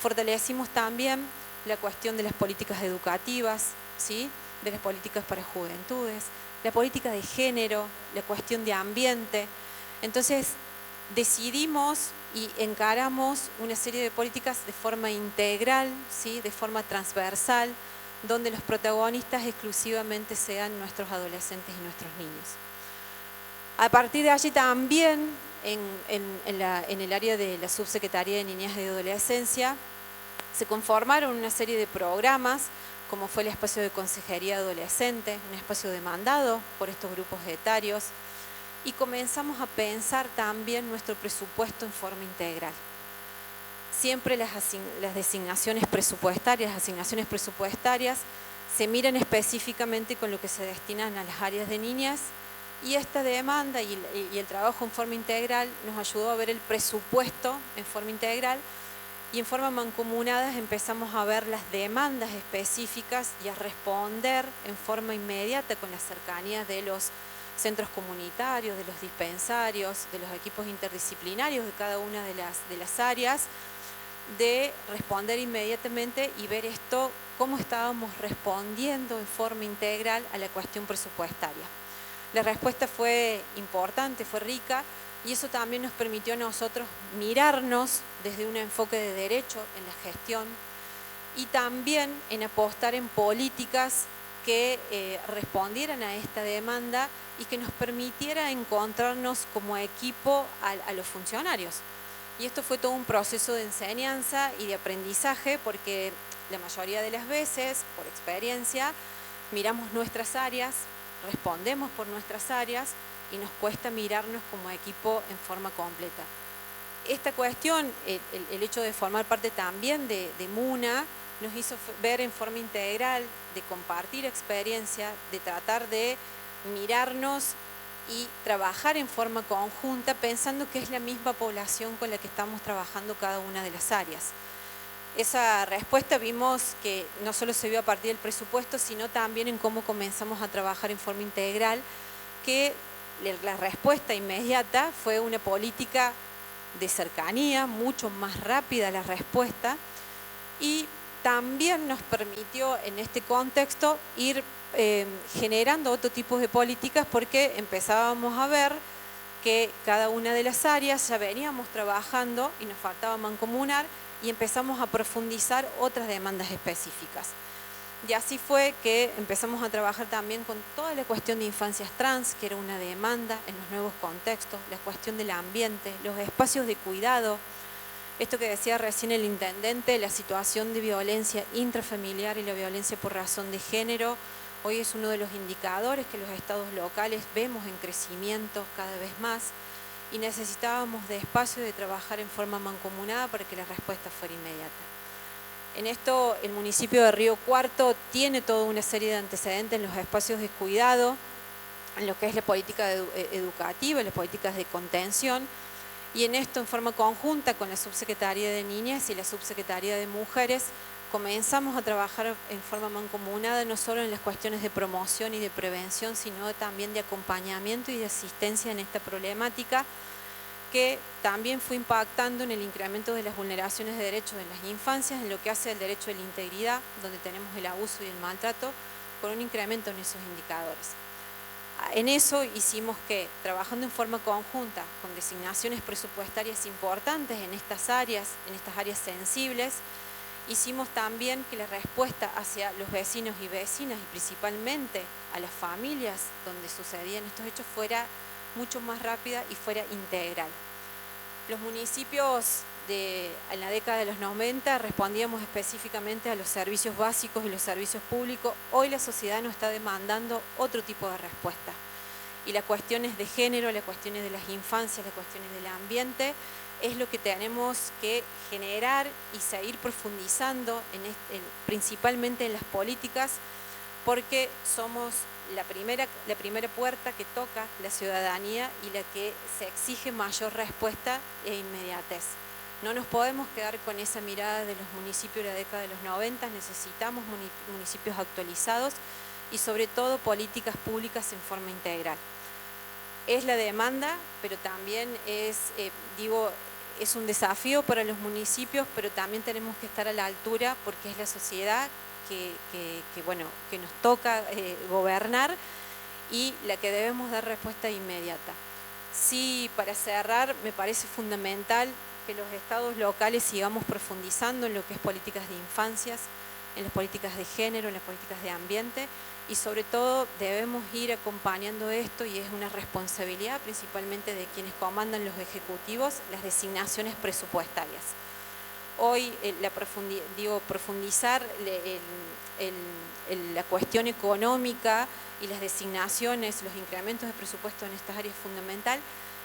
fortalecimos también la cuestión de las políticas educativas, ¿sí?, de las políticas para juventudes, la política de género, la cuestión de ambiente. Entonces, decidimos y encaramos una serie de políticas de forma integral, ¿sí?, de forma transversal, donde los protagonistas exclusivamente sean nuestros adolescentes y nuestros niños. A partir de allí también, en el área de la Subsecretaría de Niñez y Adolescencia, se conformaron una serie de programas, como fue el espacio de consejería adolescente, un espacio demandado por estos grupos etarios, y comenzamos a pensar también nuestro presupuesto en forma integral. Siempre las asignaciones presupuestarias se miran específicamente con lo que se destinan a las áreas de niñez, y esta demanda y el trabajo en forma integral nos ayudó a ver el presupuesto en forma integral, y en forma mancomunada empezamos a ver las demandas específicas y a responder en forma inmediata con las cercanías de los centros comunitarios, de los dispensarios, de los equipos interdisciplinarios de cada una de las áreas, de responder inmediatamente y ver esto, cómo estábamos respondiendo en forma integral a la cuestión presupuestaria. La respuesta fue importante, fue rica, y eso también nos permitió a nosotros mirarnos desde un enfoque de derecho en la gestión y también en apostar en políticas que respondieran a esta demanda y que nos permitiera encontrarnos como equipo a los funcionarios. Y esto fue todo un proceso de enseñanza y de aprendizaje, porque la mayoría de las veces, por experiencia, miramos nuestras áreas, respondemos por nuestras áreas y nos cuesta mirarnos como equipo en forma completa. Esta cuestión, el hecho de formar parte también de MUNA, nos hizo ver en forma integral, de compartir experiencia, de tratar de mirarnos y trabajar en forma conjunta, pensando que es la misma población con la que estamos trabajando cada una de las áreas. Esa respuesta vimos que no solo se vio a partir del presupuesto, sino también en cómo comenzamos a trabajar en forma integral, que la respuesta inmediata fue una política de cercanía, mucho más rápida la respuesta, y también nos permitió en este contexto ir generando otro tipo de políticas, porque empezábamos a ver que cada una de las áreas ya veníamos trabajando y nos faltaba mancomunar, y empezamos a profundizar otras demandas específicas. Y así fue que empezamos a trabajar también con toda la cuestión de infancias trans, que era una demanda en los nuevos contextos, la cuestión del ambiente, los espacios de cuidado, esto que decía recién el intendente, la situación de violencia intrafamiliar y la violencia por razón de género, hoy es uno de los indicadores que los estados locales vemos en crecimiento cada vez más, y necesitábamos de espacio de trabajar en forma mancomunada para que la respuesta fuera inmediata. En esto el municipio de Río Cuarto tiene toda una serie de antecedentes en los espacios de cuidado, en lo que es la política educativa, las políticas de contención, y en esto en forma conjunta con la Subsecretaría de Niñez y la Subsecretaría de Mujeres comenzamos a trabajar en forma mancomunada, no solo en las cuestiones de promoción y de prevención, sino también de acompañamiento y de asistencia en esta problemática, que también fue impactando en el incremento de las vulneraciones de derechos de las infancias, en lo que hace al derecho de la integridad, donde tenemos el abuso y el maltrato, con un incremento en esos indicadores. En eso hicimos que, trabajando en forma conjunta, con designaciones presupuestarias importantes en estas áreas sensibles, hicimos también que la respuesta hacia los vecinos y vecinas, y principalmente a las familias donde sucedían estos hechos, fuera mucho más rápida y fuera integral. Los municipios en la década de los 90 respondíamos específicamente a los servicios básicos y los servicios públicos. Hoy la sociedad nos está demandando otro tipo de respuesta. Y las cuestiones de género, las cuestiones de las infancias, las cuestiones del ambiente, es lo que tenemos que generar y seguir profundizando principalmente en las políticas, porque somos la primera puerta que toca la ciudadanía y la que se exige mayor respuesta e inmediatez. No nos podemos quedar con esa mirada de los municipios de la década de los 90, necesitamos municipios actualizados y sobre todo políticas públicas en forma integral. Es la demanda, pero también es un desafío para los municipios, pero también tenemos que estar a la altura, porque es la sociedad que nos toca gobernar y la que debemos dar respuesta inmediata. Sí, para cerrar, me parece fundamental que los estados locales sigamos profundizando en lo que es políticas de infancias, en las políticas de género, en las políticas de ambiente, y sobre todo debemos ir acompañando esto, y es una responsabilidad principalmente de quienes comandan los ejecutivos, las designaciones presupuestarias. Hoy profundizar la cuestión económica y las designaciones, los incrementos de presupuesto en estas áreas es fundamental,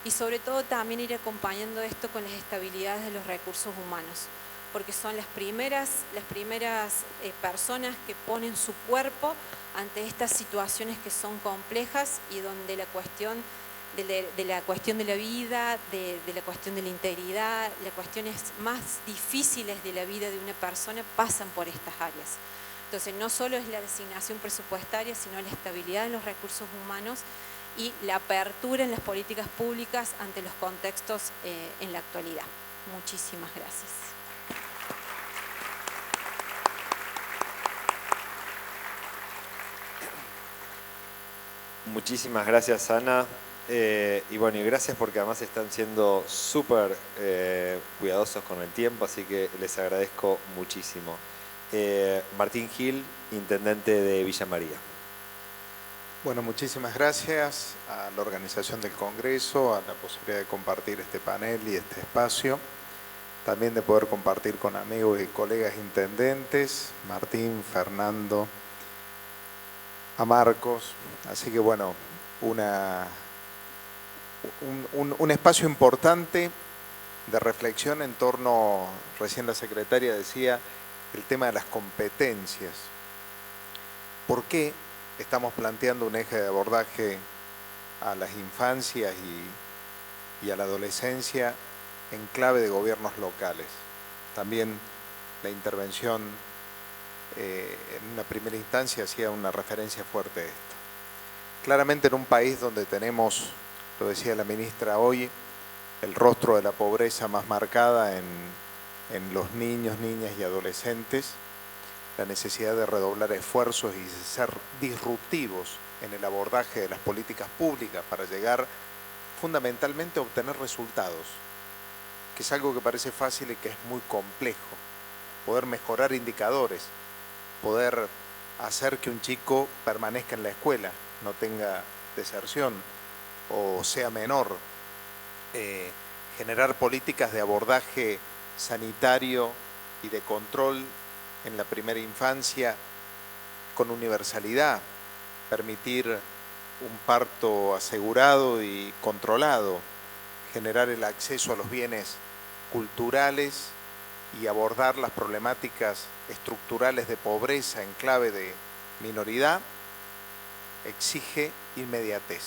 y sobre todo también ir acompañando esto con las estabilidades de los recursos humanos, porque son las primeras personas que ponen su cuerpo ante estas situaciones que son complejas y donde la cuestión de la vida, de la cuestión de la integridad, las cuestiones más difíciles de la vida de una persona pasan por estas áreas. Entonces no solo es la designación presupuestaria, sino la estabilidad de los recursos humanos y la apertura en las políticas públicas ante los contextos en la actualidad. Muchísimas gracias. Muchísimas gracias, Ana. Y gracias porque además están siendo súper cuidadosos con el tiempo, así que les agradezco muchísimo. Martín Gil, intendente de Villa María. Bueno, muchísimas gracias a la organización del Congreso, a la posibilidad de compartir este panel y este espacio, también de poder compartir con amigos y colegas intendentes, Martín, Fernando, a Marcos. Así que bueno, un espacio importante de reflexión en torno, recién la secretaria decía, el tema de las competencias. ¿Por qué estamos planteando un eje de abordaje a las infancias y a la adolescencia en clave de gobiernos locales? También la intervención en una primera instancia hacía una referencia fuerte a esto. Claramente en un país donde tenemos, lo decía la ministra hoy, el rostro de la pobreza más marcada en los niños, niñas y adolescentes, la necesidad de redoblar esfuerzos y de ser disruptivos en el abordaje de las políticas públicas para llegar fundamentalmente a obtener resultados, que es algo que parece fácil y que es muy complejo. Poder mejorar indicadores, poder hacer que un chico permanezca en la escuela, no tenga deserción o sea menor, generar políticas de abordaje sanitario y de control en la primera infancia con universalidad, permitir un parto asegurado y controlado, generar el acceso a los bienes culturales y abordar las problemáticas estructurales de pobreza en clave de minoridad, exige inmediatez,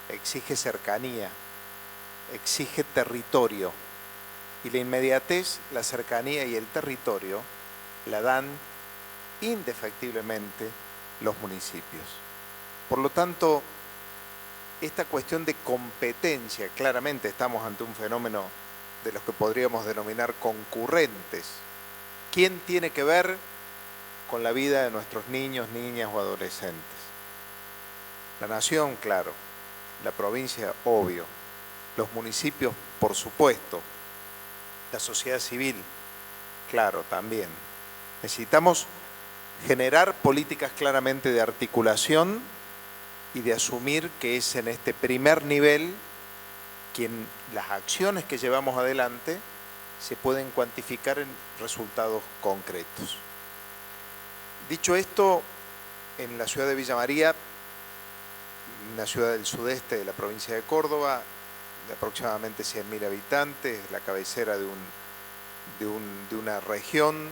exige cercanía, exige territorio. Y la inmediatez, la cercanía y el territorio la dan indefectiblemente los municipios. Por lo tanto, esta cuestión de competencia, claramente estamos ante un fenómeno de los que podríamos denominar concurrentes. ¿Quién tiene que ver con la vida de nuestros niños, niñas o adolescentes? La nación, claro. La provincia, obvio. Los municipios, por supuesto. La sociedad civil, claro, también. Necesitamos generar políticas claramente de articulación y de asumir que es en este primer nivel quien las acciones que llevamos adelante se pueden cuantificar en resultados concretos. Dicho esto, en la ciudad de Villa María, una ciudad del sudeste de la provincia de Córdoba, de aproximadamente 100.000 habitantes, la cabecera de una región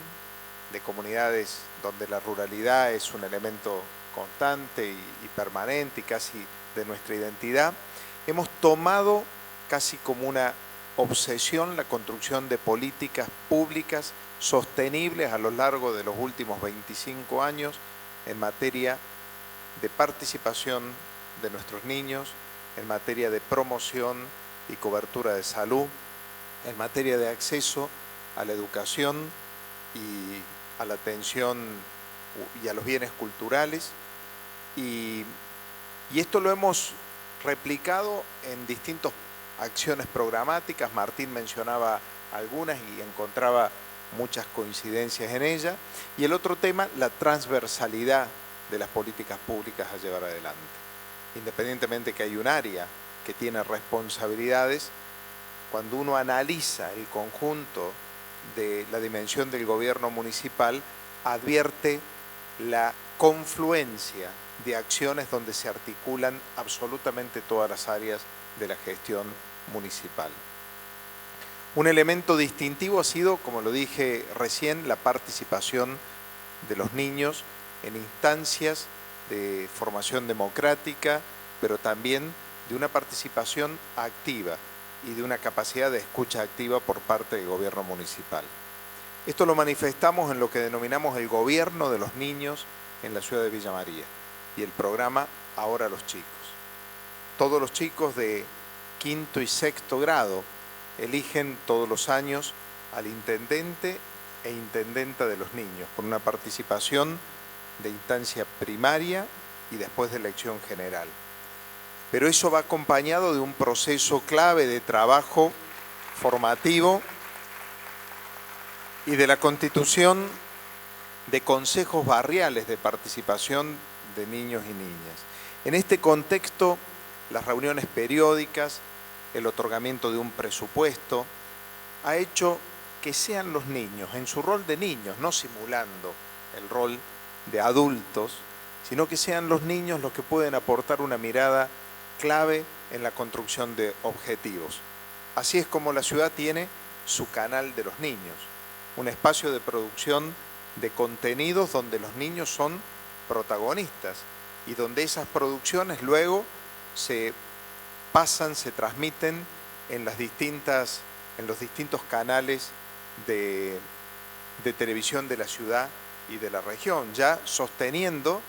de comunidades donde la ruralidad es un elemento constante y permanente y casi de nuestra identidad, hemos tomado casi como una obsesión la construcción de políticas públicas sostenibles a lo largo de los últimos 25 años en materia de participación de nuestros niños, en materia de promoción y cobertura de salud, en materia de acceso a la educación y a la atención y a los bienes culturales. Y esto lo hemos replicado en distintas acciones programáticas. Martín mencionaba algunas y encontraba muchas coincidencias en ella. Y el otro tema, la transversalidad de las políticas públicas a llevar adelante. Independientemente que hay un área que tiene responsabilidades, cuando uno analiza el conjunto de la dimensión del gobierno municipal, advierte la confluencia de acciones donde se articulan absolutamente todas las áreas de la gestión municipal. Un elemento distintivo ha sido, como lo dije recién, la participación de los niños en instancias de formación democrática, pero también de una participación activa y de una capacidad de escucha activa por parte del gobierno municipal. Esto lo manifestamos en lo que denominamos el gobierno de los niños en la ciudad de Villa María y el programa Ahora los Chicos. Todos los chicos de quinto y sexto grado eligen todos los años al intendente e intendenta de los niños, con una participación de instancia primaria y después de elección general. Pero eso va acompañado de un proceso clave de trabajo formativo y de la constitución de consejos barriales de participación de niños y niñas. En este contexto, las reuniones periódicas, el otorgamiento de un presupuesto, ha hecho que sean los niños, en su rol de niños, no simulando el rol de adultos, sino que sean los niños los que pueden aportar una mirada clave en la construcción de objetivos. Así es como la ciudad tiene su canal de los niños, un espacio de producción de contenidos donde los niños son protagonistas y donde esas producciones luego se pasan, se transmiten en los distintos canales de televisión de la ciudad y de la región, ya sosteniendo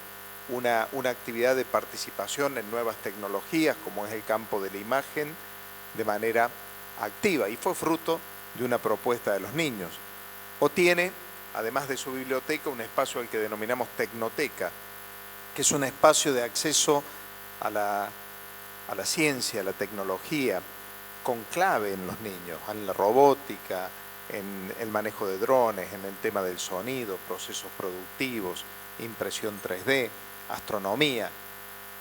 una actividad de participación en nuevas tecnologías, como es el campo de la imagen, de manera activa, y fue fruto de una propuesta de los niños. O tiene, además de su biblioteca, un espacio al que denominamos Tecnoteca, que es un espacio de acceso a la ciencia, a la tecnología, con clave en los niños, en la robótica, en el manejo de drones, en el tema del sonido, procesos productivos, impresión 3D, astronomía,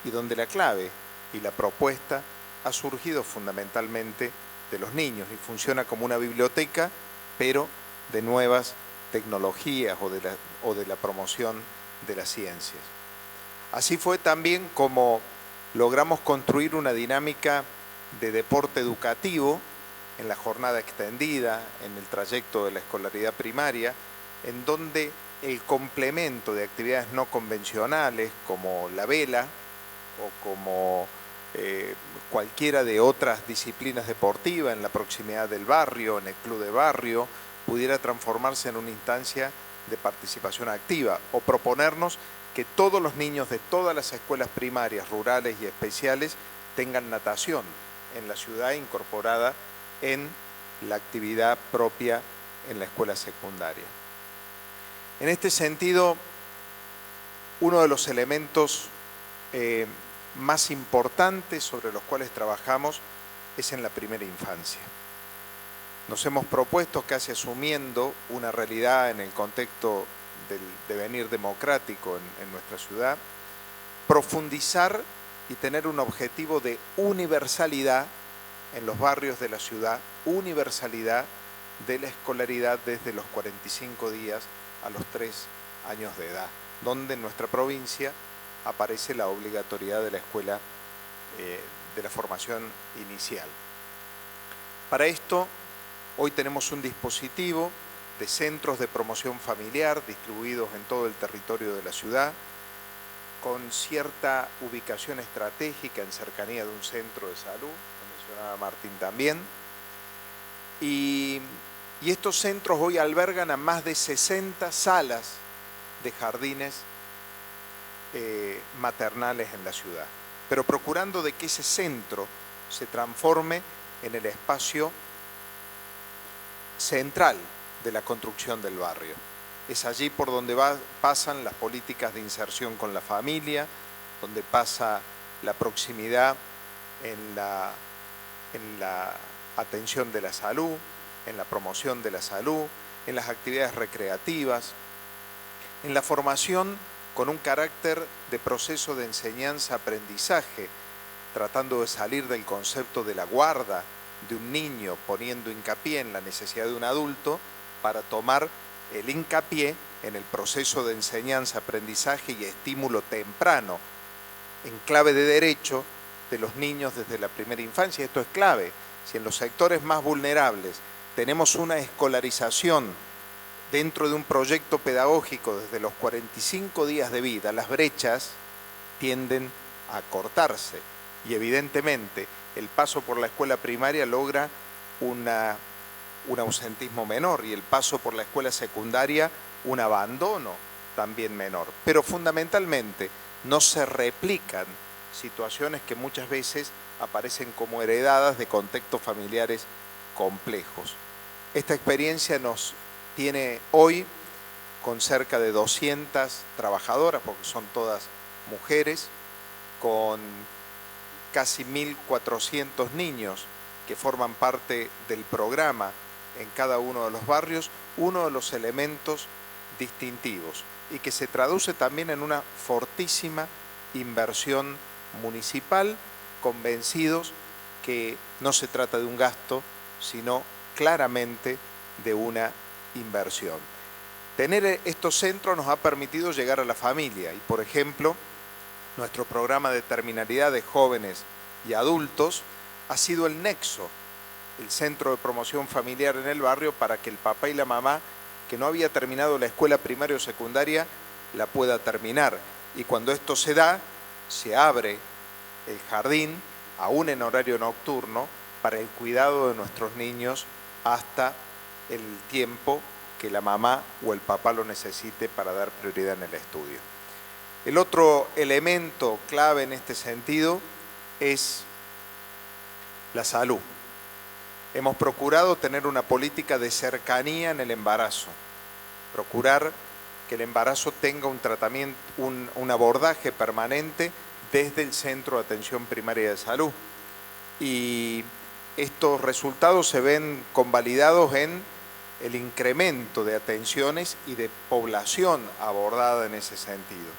y donde la clave y la propuesta ha surgido fundamentalmente de los niños y funciona como una biblioteca, pero de nuevas tecnologías o de la promoción de las ciencias. Así fue también como logramos construir una dinámica de deporte educativo en la jornada extendida, en el trayecto de la escolaridad primaria, en donde el complemento de actividades no convencionales como la vela o como cualquiera de otras disciplinas deportivas en la proximidad del barrio, en el club de barrio, pudiera transformarse en una instancia de participación activa, o proponernos que todos los niños de todas las escuelas primarias, rurales y especiales tengan natación en la ciudad incorporada en la actividad propia en la escuela secundaria. En este sentido, uno de los elementos más importantes sobre los cuales trabajamos es en la primera infancia. Nos hemos propuesto, casi asumiendo una realidad en el contexto del devenir democrático en nuestra ciudad, profundizar y tener un objetivo de universalidad en los barrios de la ciudad, universalidad de la escolaridad desde los 45 días a los 3 años de edad, donde en nuestra provincia aparece la obligatoriedad de la escuela de la formación inicial. Para esto, hoy tenemos un dispositivo de centros de promoción familiar distribuidos en todo el territorio de la ciudad, con cierta ubicación estratégica en cercanía de un centro de salud, lo mencionaba Martín también, y estos centros hoy albergan a más de 60 salas de jardines maternales en la ciudad, pero procurando de que ese centro se transforme en el espacio central de la construcción del barrio. Es allí por donde pasan las políticas de inserción con la familia, donde pasa la proximidad en la atención de la salud, en la promoción de la salud, en las actividades recreativas, en la formación con un carácter de proceso de enseñanza-aprendizaje, tratando de salir del concepto de la guarda de un niño, poniendo hincapié en la necesidad de un adulto para tomar el hincapié en el proceso de enseñanza-aprendizaje y estímulo temprano, en clave de derecho de los niños desde la primera infancia. Esto es clave. Si en los sectores más vulnerables tenemos una escolarización dentro de un proyecto pedagógico desde los 45 días de vida, las brechas tienden a cortarse y evidentemente el paso por la escuela primaria logra un ausentismo menor y el paso por la escuela secundaria un abandono también menor. Pero fundamentalmente no se replican situaciones que muchas veces aparecen como heredadas de contextos familiares complejos. Esta experiencia nos tiene hoy con cerca de 200 trabajadoras, porque son todas mujeres, con casi 1.400 niños que forman parte del programa en cada uno de los barrios, uno de los elementos distintivos y que se traduce también en una fortísima inversión municipal, convencidos que no se trata de un gasto, sino claramente de una inversión. Tener estos centros nos ha permitido llegar a la familia y, por ejemplo, nuestro programa de terminalidad de jóvenes y adultos ha sido el nexo, el centro de promoción familiar en el barrio, para que el papá y la mamá que no había terminado la escuela primaria o secundaria la pueda terminar. Y cuando esto se da, se abre el jardín, aún en horario nocturno, para el cuidado de nuestros niños hasta el tiempo que la mamá o el papá lo necesite para dar prioridad en el estudio. El otro elemento clave en este sentido es la salud. Hemos procurado tener una política de cercanía en el embarazo, procurar que el embarazo tenga un tratamiento, un abordaje permanente desde el Centro de Atención Primaria de Salud. Y estos resultados se ven convalidados en el incremento de atenciones y de población abordada en ese sentido.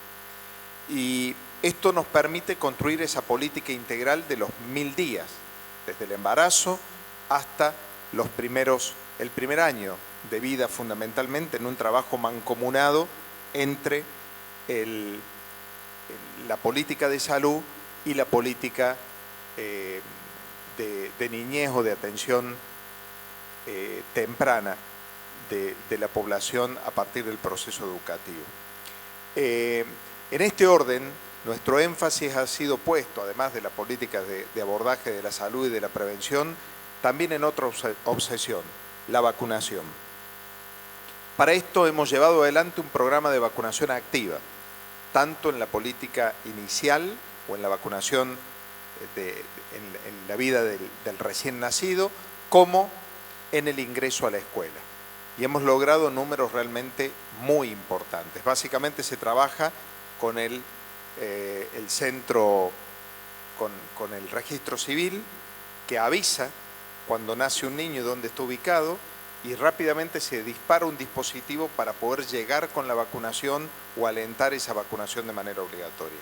Y esto nos permite construir esa política integral de los 1000 días, desde el embarazo hasta el primer año de vida, fundamentalmente en un trabajo mancomunado entre la política de salud y la política de niñez o de atención temprana de la población a partir del proceso educativo. En este orden, nuestro énfasis ha sido puesto, además de la política de abordaje de la salud y de la prevención, también en otra obsesión, la vacunación. Para esto hemos llevado adelante un programa de vacunación activa, tanto en la política inicial o en la vacunación en la vida del recién nacido, como en el ingreso a la escuela. Y hemos logrado números realmente muy importantes. Básicamente se trabaja con el centro, con el registro civil, que avisa cuando nace un niño dónde está ubicado, y rápidamente se dispara un dispositivo para poder llegar con la vacunación o alentar esa vacunación de manera obligatoria.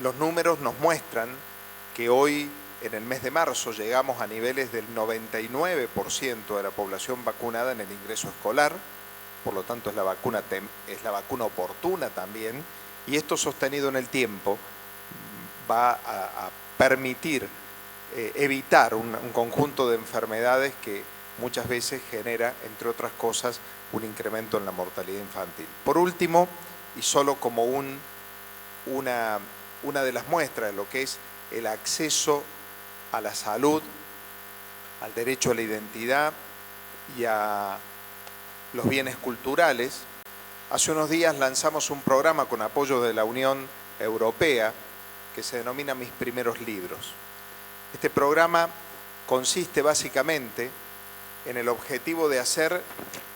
Los números nos muestran que hoy, en el mes de marzo, llegamos a niveles del 99% de la población vacunada en el ingreso escolar, por lo tanto es la vacuna oportuna también, y esto sostenido en el tiempo va a permitir evitar un conjunto de enfermedades que muchas veces genera, entre otras cosas, un incremento en la mortalidad infantil. Por último, y solo como una de las muestras de lo que es el acceso a la salud, al derecho a la identidad y a los bienes culturales, hace unos días lanzamos un programa con apoyo de la Unión Europea que se denomina Mis Primeros Libros. Este programa consiste básicamente en el objetivo de hacer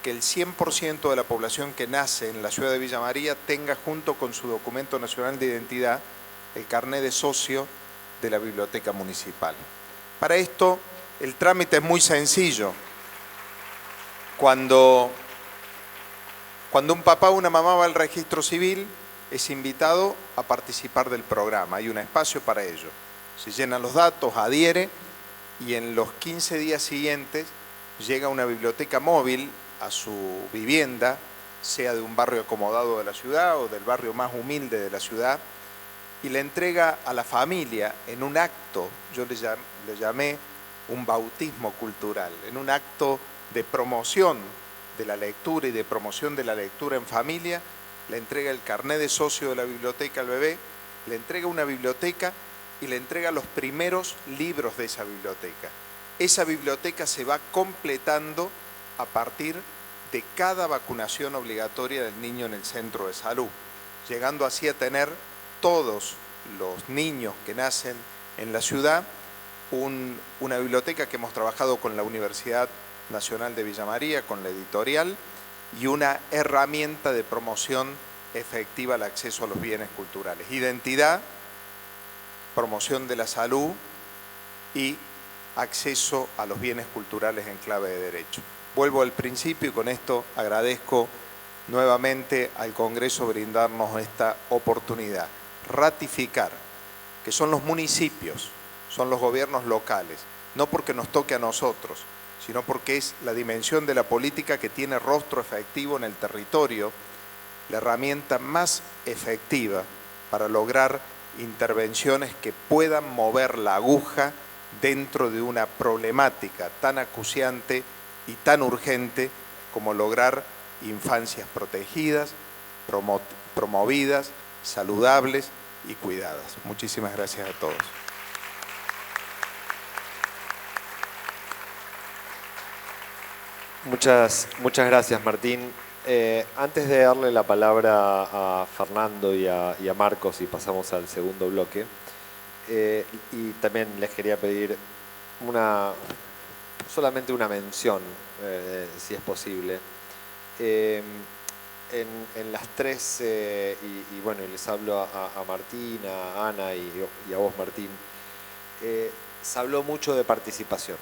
que el 100% de la población que nace en la ciudad de Villa María tenga, junto con su documento nacional de identidad, el carné de socio de la biblioteca municipal. Para esto, el trámite es muy sencillo. Cuando un papá o una mamá va al registro civil, es invitado a participar del programa. Hay un espacio para ello. Se llenan los datos, adhiere, y en los 15 días siguientes llega una biblioteca móvil a su vivienda, sea de un barrio acomodado de la ciudad o del barrio más humilde de la ciudad, y le entrega a la familia en un acto, yo le llamé un bautismo cultural, en un acto de promoción de la lectura y de promoción de la lectura en familia, le entrega el carné de socio de la biblioteca al bebé, le entrega una biblioteca y le entrega los primeros libros de esa biblioteca. Esa biblioteca se va completando a partir de cada vacunación obligatoria del niño en el centro de salud, llegando así a tener todos los niños que nacen en la ciudad una biblioteca que hemos trabajado con la Universidad Nacional de Villa María, con la editorial, y una herramienta de promoción efectiva al acceso a los bienes culturales. Identidad, promoción de la salud y acceso a los bienes culturales en clave de derecho. Vuelvo al principio y con esto agradezco nuevamente al Congreso brindarnos esta oportunidad. Ratificar que son los municipios, son los gobiernos locales, no porque nos toque a nosotros, sino porque es la dimensión de la política que tiene rostro efectivo en el territorio, la herramienta más efectiva para lograr intervenciones que puedan mover la aguja dentro de una problemática tan acuciante y tan urgente como lograr infancias protegidas, promovidas, saludables y cuidadas. Muchísimas gracias a todos. Muchas gracias, Martín. Antes de darle la palabra a Fernando y a Marcos y pasamos al segundo bloque, y también les quería pedir solamente una mención, si es posible. En las tres, y bueno, y les hablo a Martín, a Ana y a vos, Martín, se habló mucho de participación.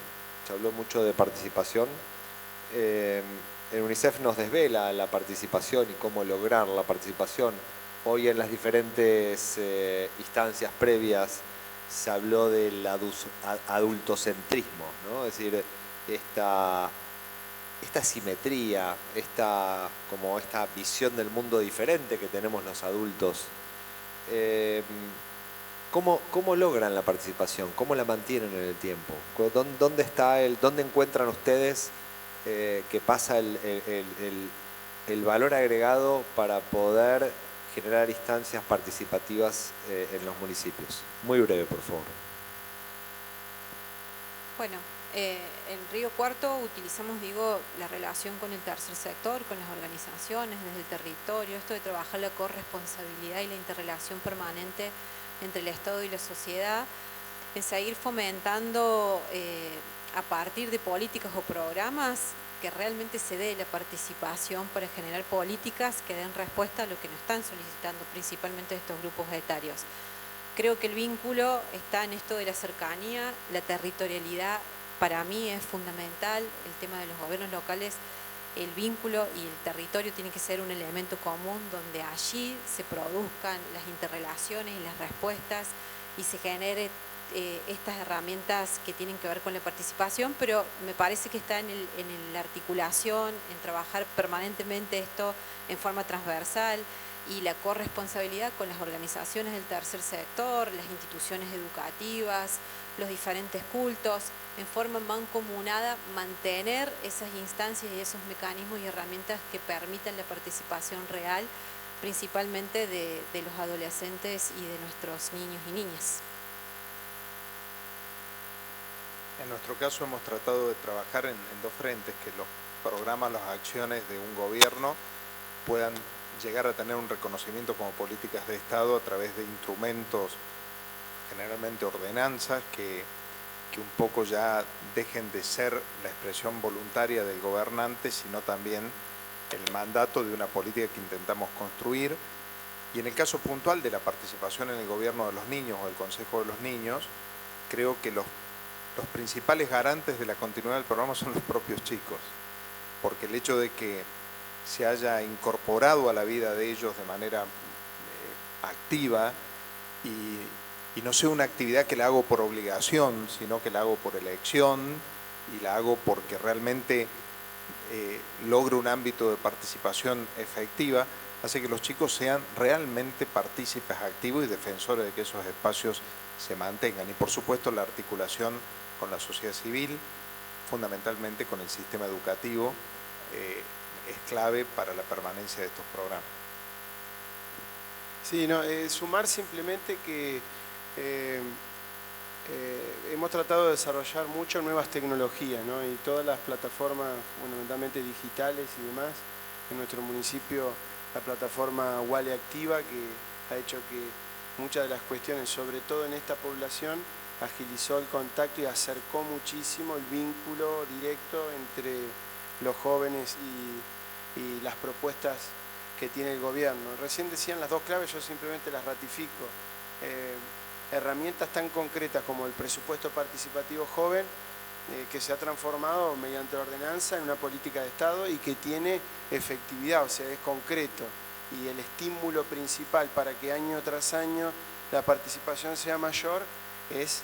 El UNICEF nos desvela la participación y cómo lograr la participación. Hoy en las diferentes instancias previas se habló del adultocentrismo, ¿no? Es decir, esta simetría, esta visión del mundo diferente que tenemos los adultos. ¿Cómo logran la participación? ¿Cómo la mantienen en el tiempo? ¿Dónde encuentran ustedes que pasa el valor agregado para poder generar instancias participativas en los municipios? Muy breve, por favor. Bueno, en Río Cuarto utilizamos, la relación con el tercer sector, con las organizaciones, desde el territorio, esto de trabajar la corresponsabilidad y la interrelación permanente entre el Estado y la sociedad, en seguir fomentando a partir de políticas o programas que realmente se dé la participación para generar políticas que den respuesta a lo que nos están solicitando principalmente estos grupos etarios. Creo que el vínculo está en esto de la cercanía, la territorialidad para mí es fundamental, el tema de los gobiernos locales, el vínculo y el territorio tiene que ser un elemento común donde allí se produzcan las interrelaciones y las respuestas y se genere estas herramientas que tienen que ver con la participación, pero me parece que está en la articulación, en trabajar permanentemente esto en forma transversal y la corresponsabilidad con las organizaciones del tercer sector, las instituciones educativas, los diferentes cultos, en forma mancomunada, mantener esas instancias y esos mecanismos y herramientas que permitan la participación real, principalmente de los adolescentes y de nuestros niños y niñas. En nuestro caso hemos tratado de trabajar en dos frentes, que los programas, las acciones de un gobierno puedan llegar a tener un reconocimiento como políticas de Estado a través de instrumentos, generalmente ordenanzas, que un poco ya dejen de ser la expresión voluntaria del gobernante, sino también el mandato de una política que intentamos construir. Y en el caso puntual de la participación en el gobierno de los niños o del Consejo de los Niños, creo que los principales garantes de la continuidad del programa son los propios chicos, porque el hecho de que se haya incorporado a la vida de ellos de manera activa y no sea una actividad que la hago por obligación, sino que la hago por elección y la hago porque realmente logro un ámbito de participación efectiva, hace que los chicos sean realmente partícipes activos y defensores de que esos espacios se mantengan. Y por supuesto la articulación con la sociedad civil, fundamentalmente con el sistema educativo, es clave para la permanencia de estos programas. Sí, sumar simplemente que hemos tratado de desarrollar mucho nuevas tecnologías, ¿no? Y todas las plataformas fundamentalmente digitales y demás, en nuestro municipio la plataforma Wale Activa, que ha hecho que muchas de las cuestiones, sobre todo en esta población, agilizó el contacto y acercó muchísimo el vínculo directo entre los jóvenes y las propuestas que tiene el gobierno. Recién decían las dos claves, yo simplemente las ratifico. Herramientas tan concretas como el presupuesto participativo joven, que se ha transformado mediante ordenanza en una política de Estado y que tiene efectividad, o sea, es concreto. Y el estímulo principal para que año tras año la participación sea mayor es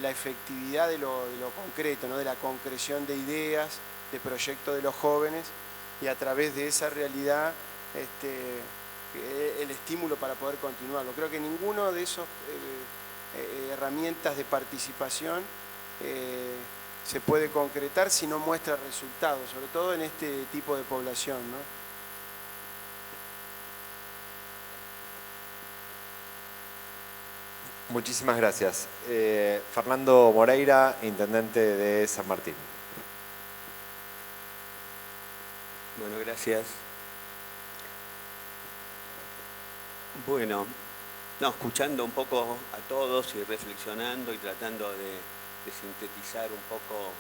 la efectividad de lo concreto, ¿no? De la concreción de ideas, de proyectos de los jóvenes, y a través de esa realidad el estímulo para poder continuarlo. Creo que ninguno de esos herramientas de participación se puede concretar si no muestra resultados, sobre todo en este tipo de población, ¿no? Muchísimas gracias. Fernando Moreira, intendente de San Martín. Bueno, gracias. Bueno, escuchando un poco a todos y reflexionando y tratando de sintetizar un poco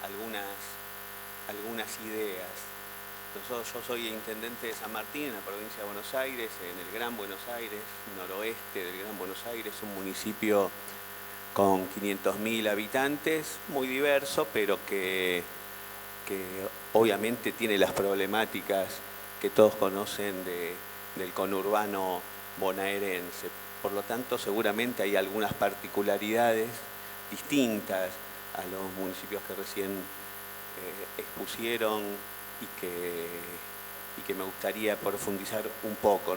algunas ideas. Yo soy intendente de San Martín, en la provincia de Buenos Aires, en el Gran Buenos Aires, noroeste del Gran Buenos Aires, un municipio con 500.000 habitantes, muy diverso, pero que obviamente tiene las problemáticas que todos conocen del conurbano bonaerense. Por lo tanto, seguramente hay algunas particularidades distintas a los municipios que recién expusieron y que me gustaría profundizar un poco.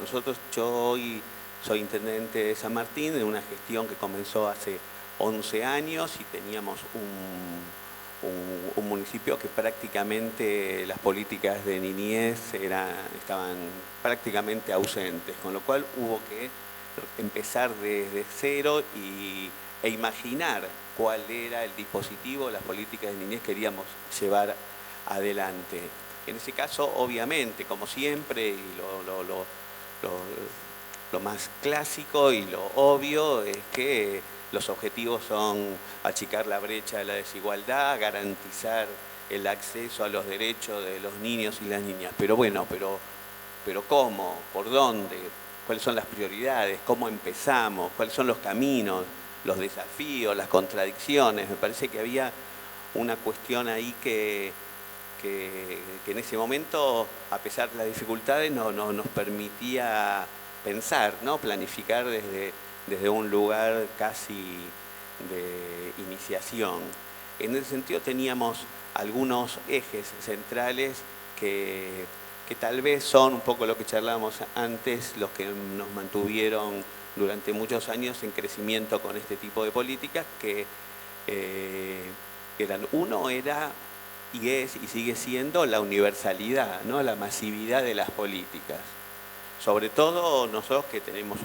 Yo hoy soy intendente de San Martín, en una gestión que comenzó hace 11 años y teníamos un municipio que prácticamente las políticas de niñez estaban prácticamente ausentes, con lo cual hubo que empezar desde cero e imaginar cuál era el dispositivo, las políticas de niñez que queríamos llevar adelante. En ese caso, obviamente, como siempre, y lo más clásico y lo obvio es que los objetivos son achicar la brecha de la desigualdad, garantizar el acceso a los derechos de los niños y las niñas. Pero bueno, pero ¿cómo? ¿Por dónde? ¿Cuáles son las prioridades? ¿Cómo empezamos? ¿Cuáles son los caminos? Los desafíos, las contradicciones. Me parece que había una cuestión ahí que en ese momento, a pesar de las dificultades, no nos permitía pensar, ¿no? Planificar desde un lugar casi de iniciación. En ese sentido teníamos algunos ejes centrales que tal vez son un poco lo que charlábamos antes, los que nos mantuvieron durante muchos años en crecimiento con este tipo de políticas, que uno era y es y sigue siendo la universalidad, ¿no? La masividad de las políticas. Sobre todo nosotros que tenemos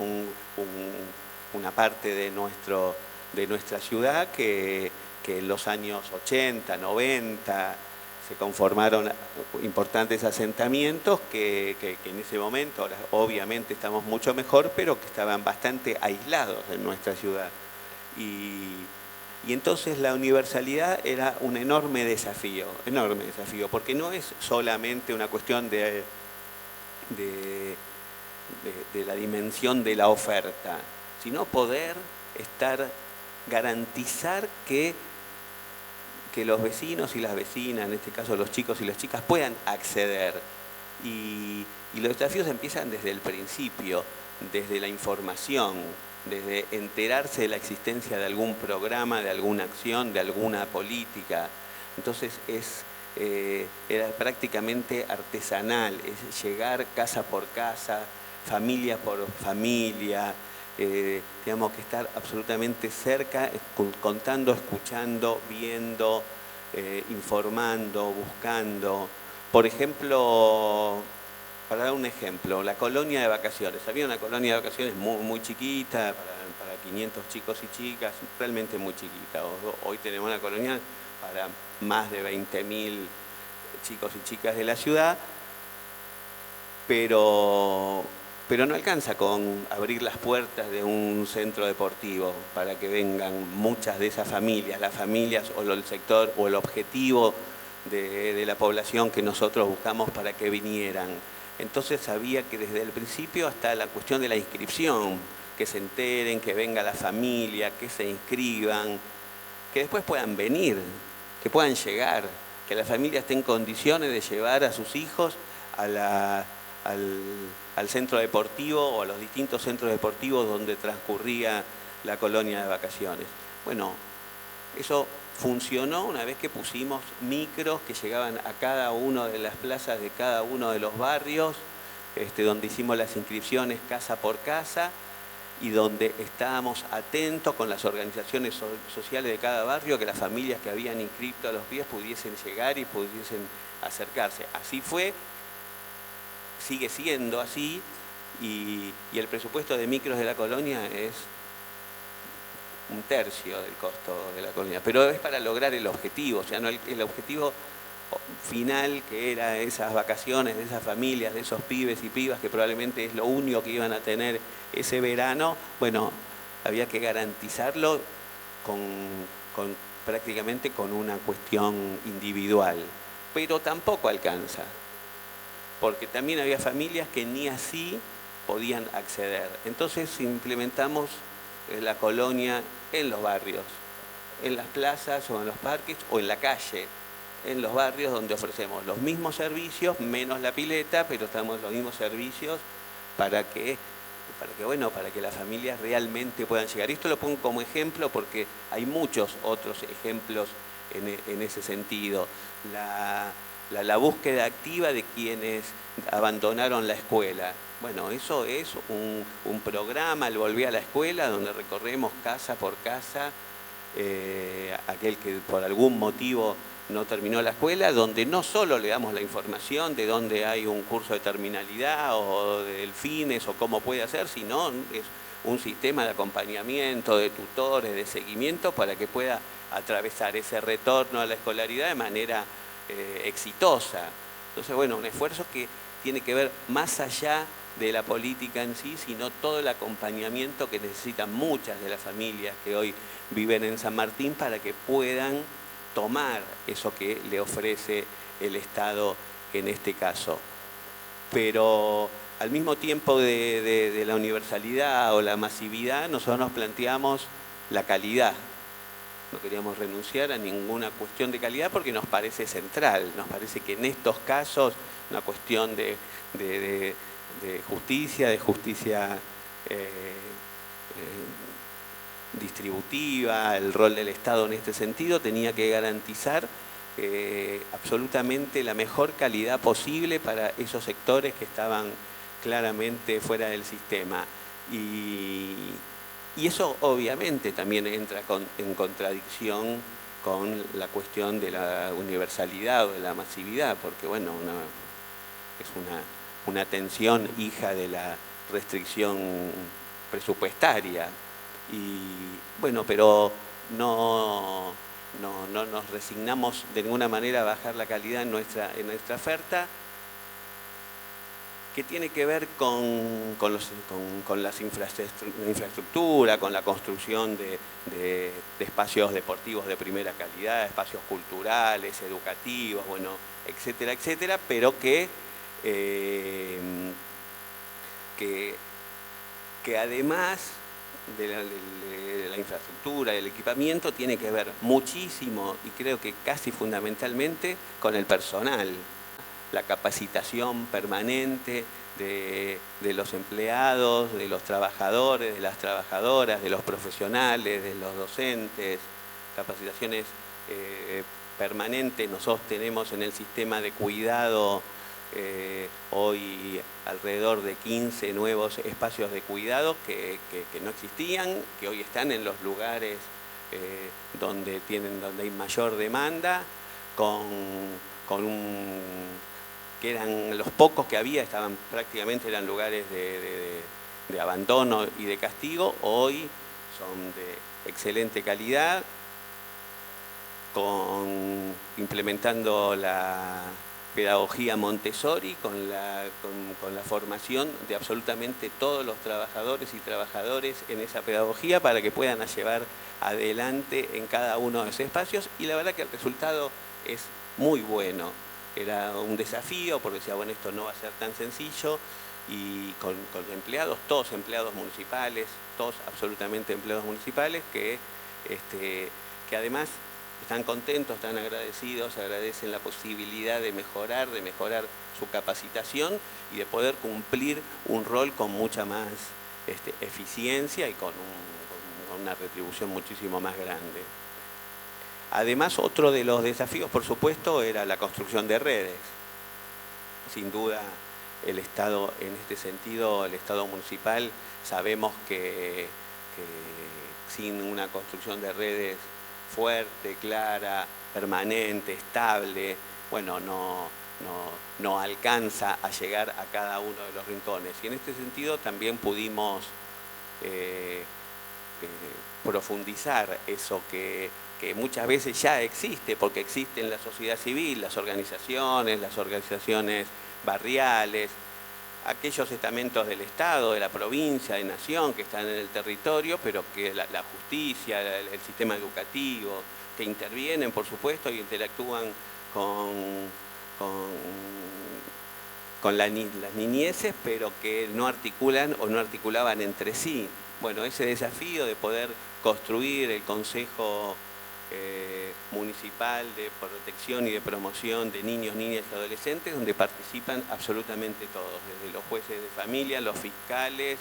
una parte de nuestra ciudad que en los años 80, 90 se conformaron importantes asentamientos que en ese momento, ahora obviamente estamos mucho mejor, pero que estaban bastante aislados en nuestra ciudad. Y entonces la universalidad era un enorme desafío, porque no es solamente una cuestión de la dimensión de la oferta, sino poder garantizar que los vecinos y las vecinas, en este caso los chicos y las chicas, puedan acceder. Y los desafíos empiezan desde el principio, desde la información, desde enterarse de la existencia de algún programa, de alguna acción, de alguna política. Entonces era prácticamente artesanal, es llegar casa por casa, familia por familia, tenemos que estar absolutamente cerca, contando, escuchando, viendo, informando, buscando. Por ejemplo, para dar un ejemplo, la colonia de vacaciones. Había una colonia de vacaciones muy chiquita, para 500 chicos y chicas, realmente muy chiquita. Hoy tenemos una colonia para más de 20.000 chicos y chicas de la ciudad, pero no alcanza con abrir las puertas de un centro deportivo para que vengan muchas de esas familias, las familias o el sector o el objetivo de la población que nosotros buscamos para que vinieran. Entonces había que desde el principio hasta la cuestión de la inscripción, que se enteren, que venga la familia, que se inscriban, que después puedan venir, que puedan llegar, que la familia esté en condiciones de llevar a sus hijos a al centro deportivo o a los distintos centros deportivos donde transcurría la colonia de vacaciones. Bueno, eso funcionó una vez que pusimos micros que llegaban a cada una de las plazas de cada uno de los barrios, donde hicimos las inscripciones casa por casa y donde estábamos atentos con las organizaciones sociales de cada barrio que las familias que habían inscrito a los pies pudiesen llegar y pudiesen acercarse. Así fue, sigue siendo así, y el presupuesto de micros de la colonia es 1/3 del costo de la colonia, pero es para lograr el objetivo, o sea, no el objetivo final, que era esas vacaciones de esas familias, de esos pibes y pibas que probablemente es lo único que iban a tener ese verano. Bueno, había que garantizarlo prácticamente con una cuestión individual, pero tampoco alcanza, porque también había familias que ni así podían acceder. Entonces implementamos la colonia en los barrios, en las plazas o en los parques o en la calle, en los barrios donde ofrecemos los mismos servicios, menos la pileta, pero estamos los mismos servicios para que las familias realmente puedan llegar. Esto lo pongo como ejemplo porque hay muchos otros ejemplos en ese sentido. La búsqueda activa de quienes abandonaron la escuela. Bueno, eso es un programa, el Volví a la Escuela, donde recorremos casa por casa aquel que por algún motivo no terminó la escuela, donde no solo le damos la información de dónde hay un curso de terminalidad o de delfines o cómo puede hacer, sino es un sistema de acompañamiento, de tutores, de seguimiento para que pueda atravesar ese retorno a la escolaridad de manera exitosa. Entonces, bueno, un esfuerzo que tiene que ver más allá de la política en sí, sino todo el acompañamiento que necesitan muchas de las familias que hoy viven en San Martín para que puedan tomar eso que le ofrece el Estado en este caso. Pero al mismo tiempo de la universalidad o la masividad, nosotros nos planteamos la calidad. No queríamos renunciar a ninguna cuestión de calidad porque nos parece central. Nos parece que en estos casos una cuestión de justicia distributiva, el rol del Estado en este sentido tenía que garantizar absolutamente la mejor calidad posible para esos sectores que estaban claramente fuera del sistema. Y eso obviamente también entra en contradicción con la cuestión de la universalidad o de la masividad, porque bueno, es una tensión hija de la restricción presupuestaria. Y bueno, pero no nos resignamos de ninguna manera a bajar la calidad en nuestra oferta, que tiene que ver con las infraestructuras, con la construcción de espacios deportivos de primera calidad, espacios culturales, educativos, bueno, etcétera, etcétera, pero que además de la infraestructura, del equipamiento, tiene que ver muchísimo y creo que casi fundamentalmente con el personal. La capacitación permanente de los empleados, de los trabajadores, de las trabajadoras, de los profesionales, de los docentes, capacitaciones permanentes. Nosotros tenemos en el sistema de cuidado hoy alrededor de 15 nuevos espacios de cuidado que no existían, que hoy están en los lugares donde hay mayor demanda, que eran los pocos que había, eran lugares de abandono y de castigo. Hoy son de excelente calidad, implementando la pedagogía Montessori, con la formación de absolutamente todos los trabajadores y trabajadoras en esa pedagogía para que puedan llevar adelante en cada uno de esos espacios, y la verdad que el resultado es muy bueno. Era un desafío porque decía, bueno, esto no va a ser tan sencillo, y con empleados, todos empleados municipales, todos absolutamente empleados municipales, que además están contentos, están agradecidos, agradecen la posibilidad de mejorar su capacitación y de poder cumplir un rol con mucha más eficiencia y con una retribución muchísimo más grande. Además, otro de los desafíos, por supuesto, era la construcción de redes. Sin duda, el Estado, en este sentido, el Estado municipal, sabemos que sin una construcción de redes fuerte, clara, permanente, estable, bueno, no alcanza a llegar a cada uno de los rincones. Y en este sentido también pudimos profundizar eso que muchas veces ya existe, porque existe en la sociedad civil, las organizaciones barriales, aquellos estamentos del Estado, de la provincia, de nación, que están en el territorio, pero que la justicia, el sistema educativo, que intervienen, por supuesto, y interactúan con las niñeces, pero que no articulan o no articulaban entre sí. Bueno, ese desafío de poder construir el Consejo Municipal de Protección y de Promoción de Niños, Niñas y Adolescentes, donde participan absolutamente todos, desde los jueces de familia, los fiscales,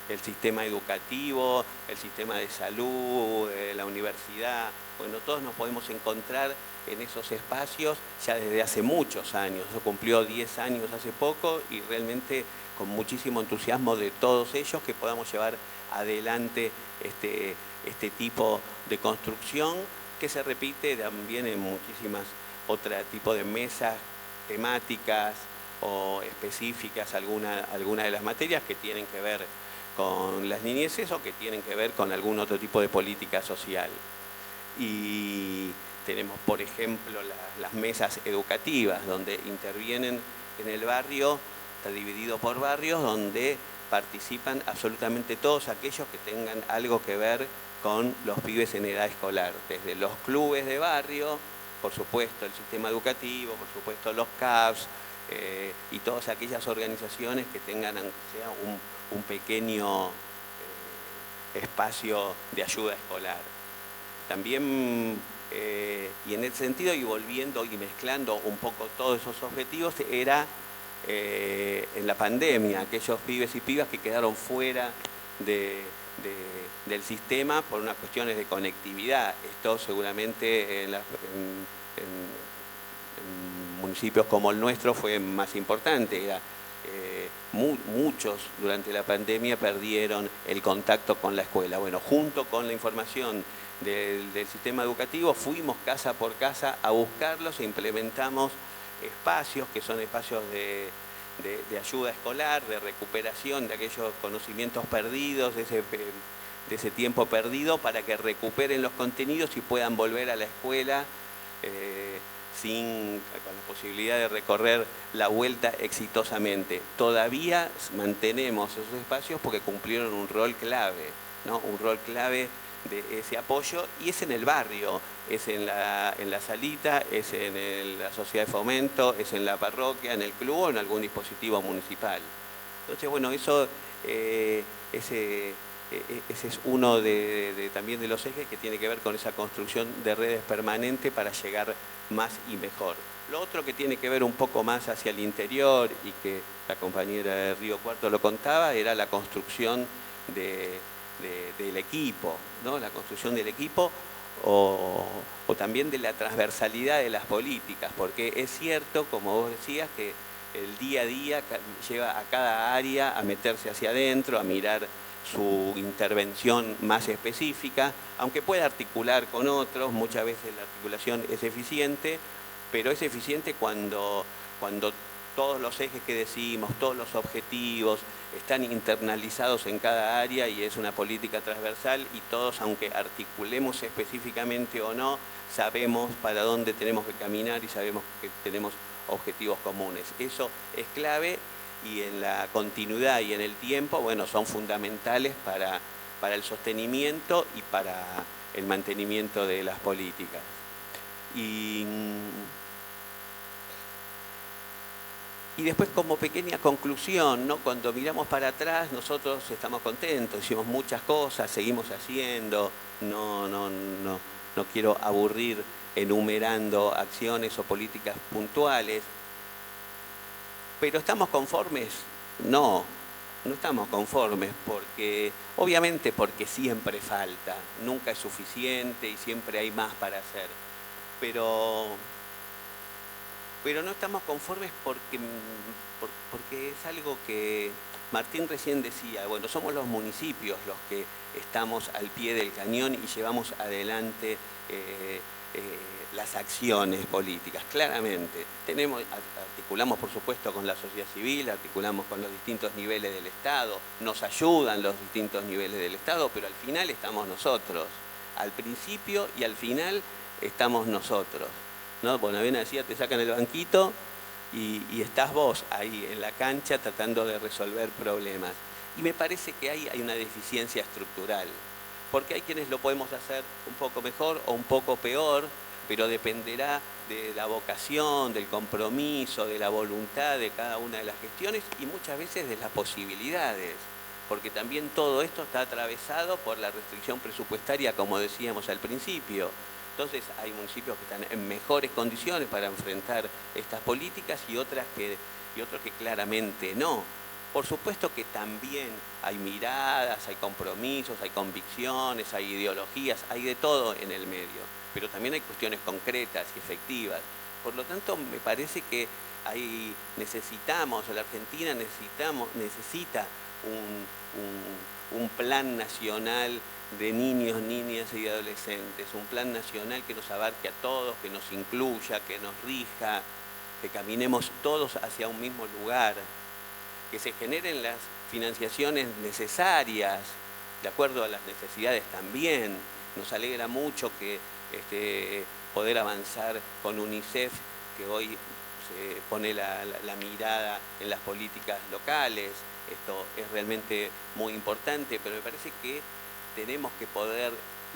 el sistema educativo, el sistema de salud, la universidad. Bueno, todos nos podemos encontrar en esos espacios ya desde hace muchos años. Eso cumplió 10 años hace poco y realmente con muchísimo entusiasmo de todos ellos que podamos llevar adelante este tipo de construcción que se repite también en muchísimas otros tipos de mesas temáticas o específicas, alguna de las materias que tienen que ver con las niñeces o que tienen que ver con algún otro tipo de política social. Y tenemos, por ejemplo, las mesas educativas, donde intervienen en el barrio, está dividido por barrios, donde participan absolutamente todos aquellos que tengan algo que ver con los pibes en edad escolar, desde los clubes de barrio, por supuesto el sistema educativo, por supuesto los CAPS y todas aquellas organizaciones que tengan, aunque sea un pequeño espacio de ayuda escolar. También, y en ese sentido, y volviendo y mezclando un poco todos esos objetivos, era en la pandemia, aquellos pibes y pibas que quedaron fuera del sistema por unas cuestiones de conectividad. Esto seguramente en municipios como el nuestro fue más importante. Muchos durante la pandemia perdieron el contacto con la escuela. Bueno, junto con la información del sistema educativo fuimos casa por casa a buscarlos e implementamos espacios que son espacios de ayuda escolar, de recuperación de aquellos conocimientos perdidos, de ese tiempo perdido, para que recuperen los contenidos y puedan volver a la escuela con la posibilidad de recorrer la vuelta exitosamente. Todavía mantenemos esos espacios porque cumplieron un rol clave, ¿no? Un rol clave de ese apoyo, y es en el barrio, es en la salita, es en la sociedad de fomento, es en la parroquia, en el club o en algún dispositivo municipal. Entonces, bueno, eso ese es uno también de los ejes que tiene que ver con esa construcción de redes permanente para llegar más y mejor. Lo otro que tiene que ver un poco más hacia el interior, y que la compañera de Río Cuarto lo contaba, era la construcción del equipo, ¿no? La construcción del equipo o también de la transversalidad de las políticas, porque es cierto, como vos decías, que el día a día lleva a cada área a meterse hacia adentro, a mirar su intervención más específica, aunque pueda articular con otros. Muchas veces la articulación es eficiente, pero es eficiente cuando todos los ejes que decimos, todos los objetivos están internalizados en cada área y es una política transversal, y todos, aunque articulemos específicamente o no, sabemos para dónde tenemos que caminar y sabemos que tenemos objetivos comunes. Eso es clave, y en la continuidad y en el tiempo, bueno, son fundamentales para el sostenimiento y para el mantenimiento de las políticas. Y después, como pequeña conclusión, ¿no? Cuando miramos para atrás, nosotros estamos contentos, hicimos muchas cosas, seguimos haciendo, no quiero aburrir enumerando acciones o políticas puntuales. ¿Pero estamos conformes? No, no estamos conformes porque, obviamente porque siempre falta, nunca es suficiente y siempre hay más para hacer. Pero no estamos conformes porque es algo que Martín recién decía, bueno, somos los municipios los que estamos al pie del cañón y llevamos adelante las acciones políticas, claramente. Articulamos, por supuesto, con la sociedad civil, articulamos con los distintos niveles del Estado, nos ayudan los distintos niveles del Estado, pero al final estamos nosotros. Al principio y al final estamos nosotros, ¿no? Bonavena decía, te sacan el banquito y estás vos ahí en la cancha tratando de resolver problemas. Y me parece que hay una deficiencia estructural, porque hay quienes lo podemos hacer un poco mejor o un poco peor, pero dependerá de la vocación, del compromiso, de la voluntad de cada una de las gestiones y muchas veces de las posibilidades, porque también todo esto está atravesado por la restricción presupuestaria, como decíamos al principio. Entonces hay municipios que están en mejores condiciones para enfrentar estas políticas y otros que claramente no. Por supuesto que también hay miradas, hay compromisos, hay convicciones, hay ideologías, hay de todo en el medio, pero también hay cuestiones concretas y efectivas. Por lo tanto, me parece que la Argentina necesita un plan nacional de niños, niñas y adolescentes, un plan nacional que nos abarque a todos, que nos incluya, que nos rija, que caminemos todos hacia un mismo lugar, que se generen las financiaciones necesarias, de acuerdo a las necesidades también. Nos alegra mucho que poder avanzar con UNICEF, que hoy se pone la mirada en las políticas locales. Esto es realmente muy importante, pero me parece que tenemos que poder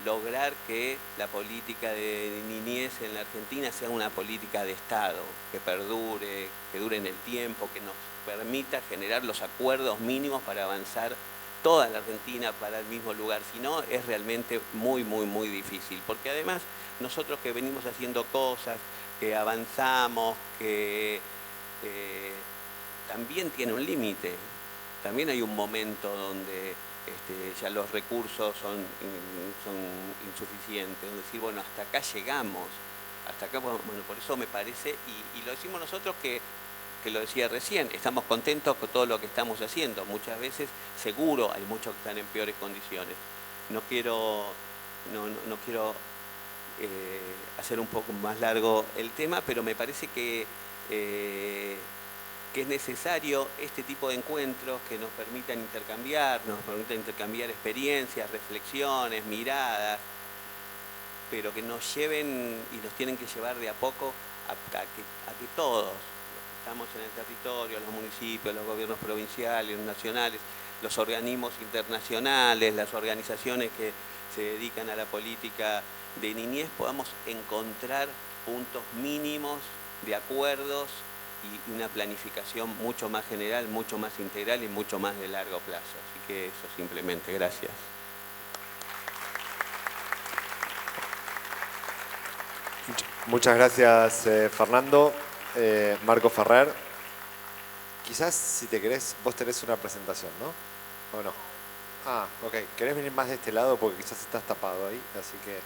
lograr que la política de niñez en la Argentina sea una política de Estado, que perdure, que dure en el tiempo, que nos permita generar los acuerdos mínimos para avanzar toda la Argentina para el mismo lugar. Si no, es realmente muy, muy, muy difícil, porque además nosotros que venimos haciendo cosas, que avanzamos, que también tiene un límite, también hay un momento donde ya los recursos son insuficientes, es decir, bueno, hasta acá llegamos, hasta acá, bueno, por eso me parece, y lo decimos nosotros que lo decía recién, estamos contentos con todo lo que estamos haciendo, muchas veces seguro hay muchos que están en peores condiciones. No quiero hacer un poco más largo el tema, pero me parece que es necesario este tipo de encuentros que nos permitan intercambiar experiencias, reflexiones, miradas, pero que nos lleven y nos tienen que llevar de a poco a que todos los que estamos en el territorio, los municipios, los gobiernos provinciales, los nacionales, los organismos internacionales, las organizaciones que se dedican a la política de niñez, podamos encontrar puntos mínimos de acuerdos y una planificación mucho más general, mucho más integral y mucho más de largo plazo. Así que eso simplemente, gracias. Muchas gracias, Fernando. Marco Ferrer, quizás si te querés, vos tenés una presentación, ¿no? ¿O no? Ah, ok. ¿Querés venir más de este lado? Porque quizás estás tapado ahí, así que...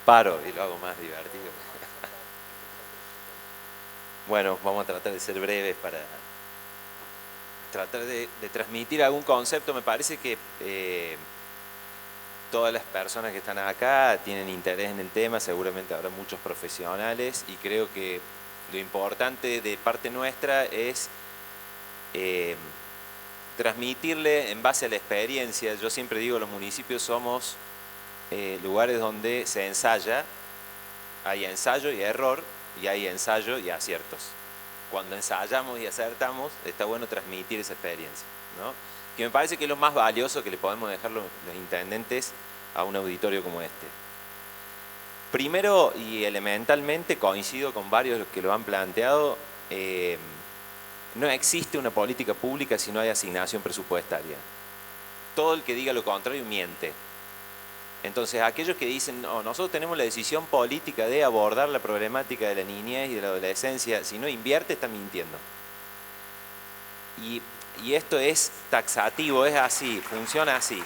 Paro y lo hago más divertido. Bueno, vamos a tratar de ser breves para tratar de transmitir algún concepto. Me parece que todas las personas que están acá tienen interés en el tema, seguramente habrá muchos profesionales y creo que lo importante de parte nuestra es transmitirle en base a la experiencia. Yo siempre digo, los municipios somos lugares donde se ensaya, hay ensayo y error, y hay ensayo y aciertos. Cuando ensayamos y acertamos, está bueno transmitir esa experiencia, ¿no? Que me parece que es lo más valioso que le podemos dejar los intendentes a un auditorio como este. Primero y elementalmente, coincido con varios de los que lo han planteado, no existe una política pública si no hay asignación presupuestaria. Todo el que diga lo contrario miente. Entonces, aquellos que dicen, no, nosotros tenemos la decisión política de abordar la problemática de la niñez y de la adolescencia, si no invierte, está mintiendo. Y esto es taxativo, es así, funciona así.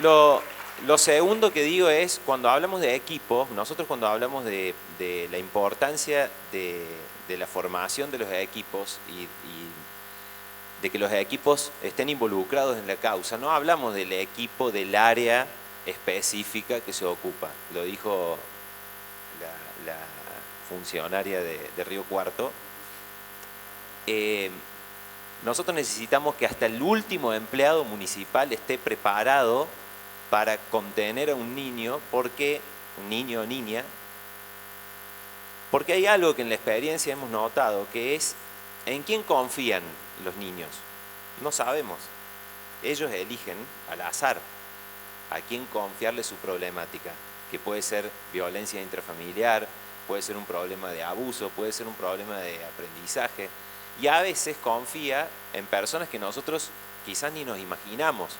Lo segundo que digo es, cuando hablamos de equipos, nosotros cuando hablamos de la importancia de la formación de los equipos y de que los equipos estén involucrados en la causa, no hablamos del equipo del área específica que se ocupa. Lo dijo la funcionaria de Río Cuarto. Nosotros necesitamos que hasta el último empleado municipal esté preparado para contener a un niño o niña, porque hay algo que en la experiencia hemos notado, que es ¿en quién confían los niños? No sabemos. Ellos eligen al azar a quién confiarle su problemática, que puede ser violencia intrafamiliar, puede ser un problema de abuso, puede ser un problema de aprendizaje, y a veces confía en personas que nosotros quizás ni nos imaginamos.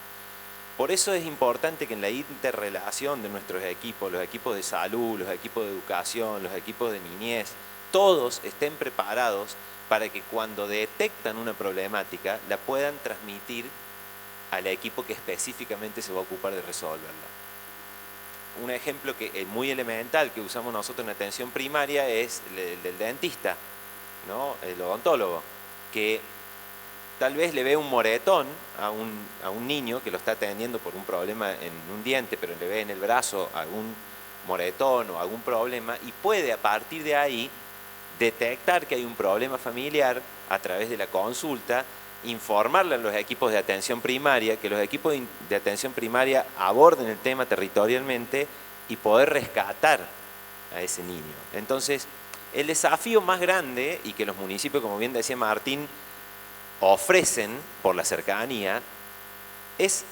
Por eso es importante que en la interrelación de nuestros equipos, los equipos de salud, los equipos de educación, los equipos de niñez, todos estén preparados para que cuando detectan una problemática la puedan transmitir al equipo que específicamente se va a ocupar de resolverla. Un ejemplo que es muy elemental que usamos nosotros en atención primaria es el del dentista, ¿no? El odontólogo, que tal vez le ve un moretón a un niño que lo está atendiendo por un problema en un diente, pero le ve en el brazo algún moretón o algún problema y puede a partir de ahí detectar que hay un problema familiar a través de la consulta, informarle a los equipos de atención primaria, que los equipos de atención primaria aborden el tema territorialmente y poder rescatar a ese niño. Entonces, el desafío más grande, y que los municipios, como bien decía Martín, ofrecen por la cercanía, es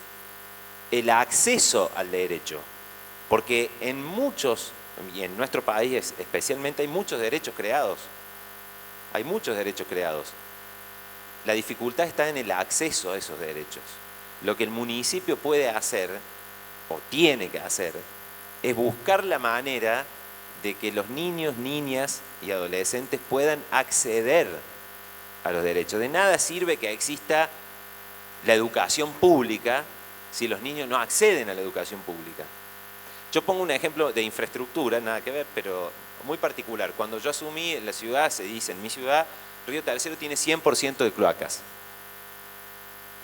el acceso al derecho. Porque en muchos, y en nuestro país especialmente, hay muchos derechos creados. Hay muchos derechos creados. La dificultad está en el acceso a esos derechos. Lo que el municipio puede hacer, o tiene que hacer, es buscar la manera de que los niños, niñas y adolescentes puedan acceder a los derechos. De nada sirve que exista la educación pública si los niños no acceden a la educación pública. Yo pongo un ejemplo de infraestructura, nada que ver, pero muy particular. Cuando yo asumí en la ciudad, se dice, en mi ciudad, Río Tercero tiene 100% de cloacas.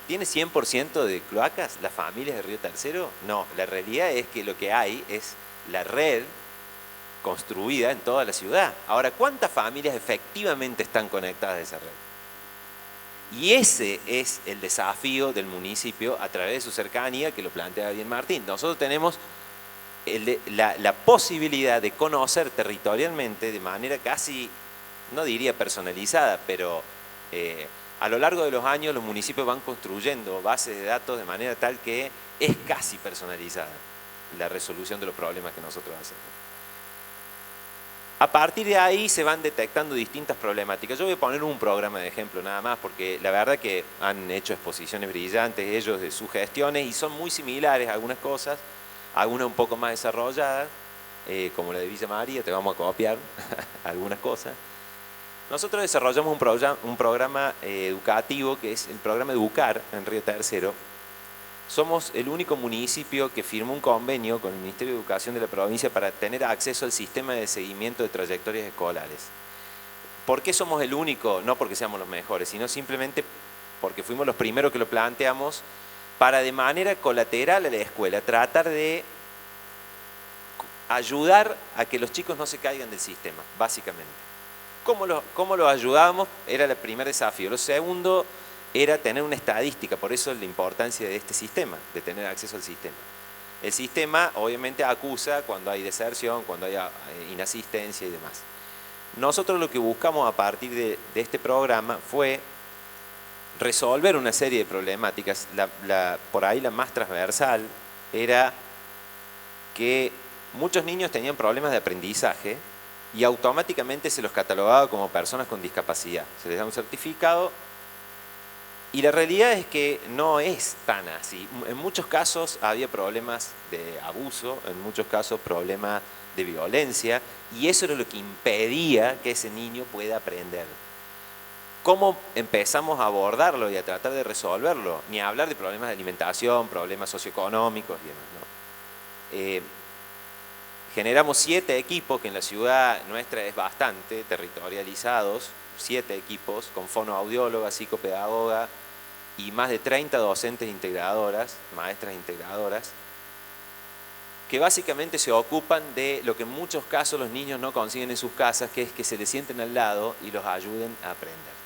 ¿Tiene 100% de cloacas las familias de Río Tercero? No, la realidad es que lo que hay es la red construida en toda la ciudad. Ahora, ¿cuántas familias efectivamente están conectadas a esa red? Y ese es el desafío del municipio a través de su cercanía, que lo plantea bien Martín. Nosotros tenemos la posibilidad de conocer territorialmente de manera casi, no diría personalizada, pero a lo largo de los años los municipios van construyendo bases de datos de manera tal que es casi personalizada la resolución de los problemas que nosotros hacemos. A partir de ahí se van detectando distintas problemáticas. Yo voy a poner un programa de ejemplo nada más, porque la verdad que han hecho exposiciones brillantes ellos de sus gestiones y son muy similares a algunas cosas, algunas un poco más desarrolladas, como la de Villa María, te vamos a copiar algunas cosas. Nosotros desarrollamos un programa educativo que es el programa Educar en Río Tercero. Somos el único municipio que firmó un convenio con el Ministerio de Educación de la provincia para tener acceso al sistema de seguimiento de trayectorias escolares. ¿Por qué somos el único? No porque seamos los mejores, sino simplemente porque fuimos los primeros que lo planteamos para de manera colateral a la escuela tratar de ayudar a que los chicos no se caigan del sistema, básicamente. ¿Cómo los ayudábamos? Era el primer desafío. Lo segundo era tener una estadística, por eso la importancia de este sistema, de tener acceso al sistema. El sistema obviamente acusa cuando hay deserción, cuando hay inasistencia y demás. Nosotros lo que buscamos a partir de este programa fue resolver una serie de problemáticas. Por ahí la más transversal era que muchos niños tenían problemas de aprendizaje y automáticamente se los catalogaba como personas con discapacidad. Se les da un certificado Y la realidad es que no es tan así. En muchos casos había problemas de abuso, en muchos casos problemas de violencia, y eso era lo que impedía que ese niño pueda aprender. ¿Cómo empezamos a abordarlo y a tratar de resolverlo? Ni hablar de problemas de alimentación, problemas socioeconómicos y demás, ¿no? Generamos 7 equipos, que en la ciudad nuestra es bastante, territorializados, 7 equipos con fonoaudióloga, psicopedagoga y más de 30 docentes integradoras, maestras integradoras, que básicamente se ocupan de lo que en muchos casos los niños no consiguen en sus casas, que es que se les sienten al lado y los ayuden a aprender.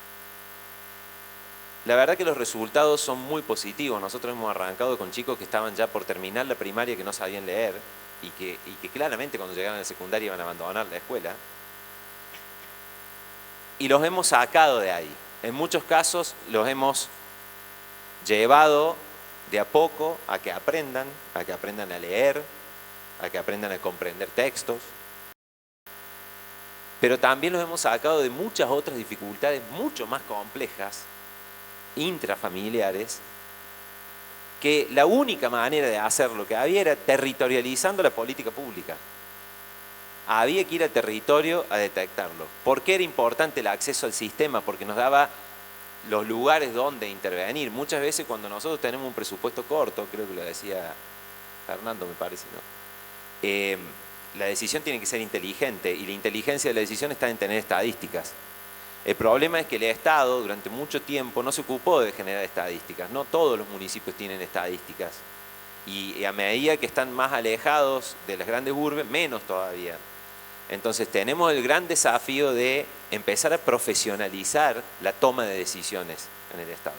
La verdad que los resultados son muy positivos. Nosotros hemos arrancado con chicos que estaban ya por terminar la primaria, que no sabían leer y que claramente cuando llegaran a la secundaria iban a abandonar la escuela. Y los hemos sacado de ahí. En muchos casos los hemos llevado de a poco a que aprendan a leer, a que aprendan a comprender textos. Pero también los hemos sacado de muchas otras dificultades mucho más complejas, intrafamiliares, que la única manera de hacerlo que había era territorializando la política pública. Había que ir al territorio a detectarlo. ¿Por qué era importante el acceso al sistema? Porque nos daba los lugares donde intervenir. Muchas veces cuando nosotros tenemos un presupuesto corto, creo que lo decía Fernando, me parece, ¿no? La decisión tiene que ser inteligente, y la inteligencia de la decisión está en tener estadísticas. El problema es que el Estado durante mucho tiempo no se ocupó de generar estadísticas. No todos los municipios tienen estadísticas. Y a medida que están más alejados de las grandes urbes, menos todavía. Entonces tenemos el gran desafío de empezar a profesionalizar la toma de decisiones en el Estado.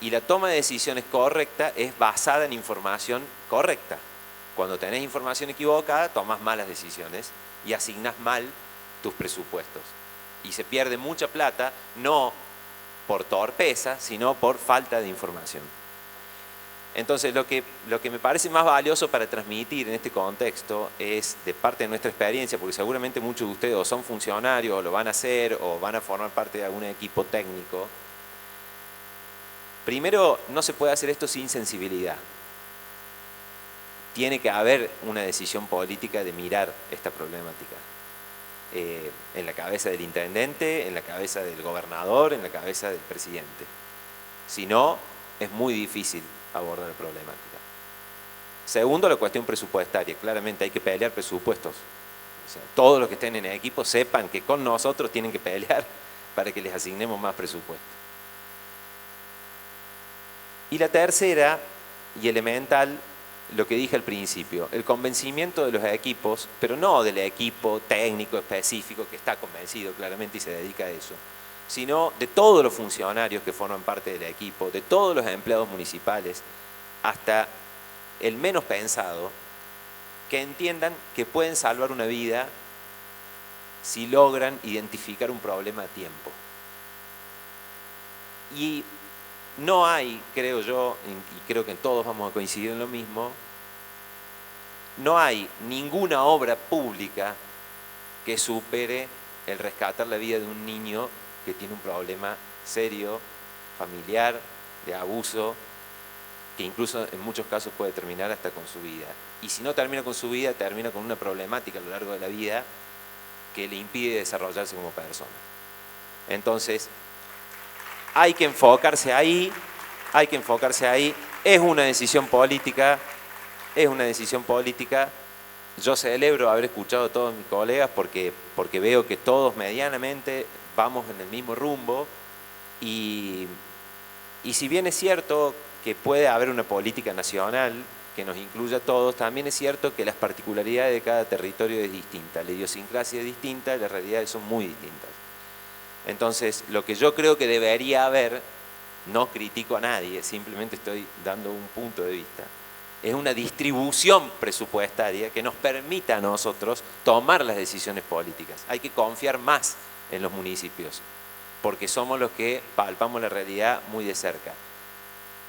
Y la toma de decisiones correcta es basada en información correcta. Cuando tenés información equivocada, tomás malas decisiones y asignás mal tus presupuestos. Y se pierde mucha plata, no por torpeza, sino por falta de información. Entonces, lo que me parece más valioso para transmitir en este contexto es, de parte de nuestra experiencia, porque seguramente muchos de ustedes o son funcionarios, o lo van a hacer, o van a formar parte de algún equipo técnico. Primero, no se puede hacer esto sin sensibilidad. Tiene que haber una decisión política de mirar esta problemática. En la cabeza del intendente, en la cabeza del gobernador, en la cabeza del presidente. Si no, es muy difícil abordar la problemática. Segundo, la cuestión presupuestaria. Claramente hay que pelear presupuestos. O sea, todos los que estén en el equipo sepan que con nosotros tienen que pelear para que les asignemos más presupuesto. Y la tercera, y elemental, lo que dije al principio, el convencimiento de los equipos, pero no del equipo técnico específico que está convencido claramente y se dedica a eso, sino de todos los funcionarios que forman parte del equipo, de todos los empleados municipales, hasta el menos pensado, que entiendan que pueden salvar una vida si logran identificar un problema a tiempo. Y no hay, creo yo, y creo que todos vamos a coincidir en lo mismo, no hay ninguna obra pública que supere el rescatar la vida de un niño que tiene un problema serio, familiar, de abuso, que incluso en muchos casos puede terminar hasta con su vida. Y si no termina con su vida, termina con una problemática a lo largo de la vida que le impide desarrollarse como persona. Entonces, hay que enfocarse ahí, es una decisión política, Yo celebro haber escuchado a todos mis colegas porque veo que todos medianamente vamos en el mismo rumbo y si bien es cierto que puede haber una política nacional que nos incluya a todos, también es cierto que las particularidades de cada territorio es distinta, la idiosincrasia es distinta, las realidades son muy distintas. Entonces, lo que yo creo que debería haber, no critico a nadie, simplemente estoy dando un punto de vista, es una distribución presupuestaria que nos permita a nosotros tomar las decisiones políticas. Hay que confiar más en los municipios, porque somos los que palpamos la realidad muy de cerca.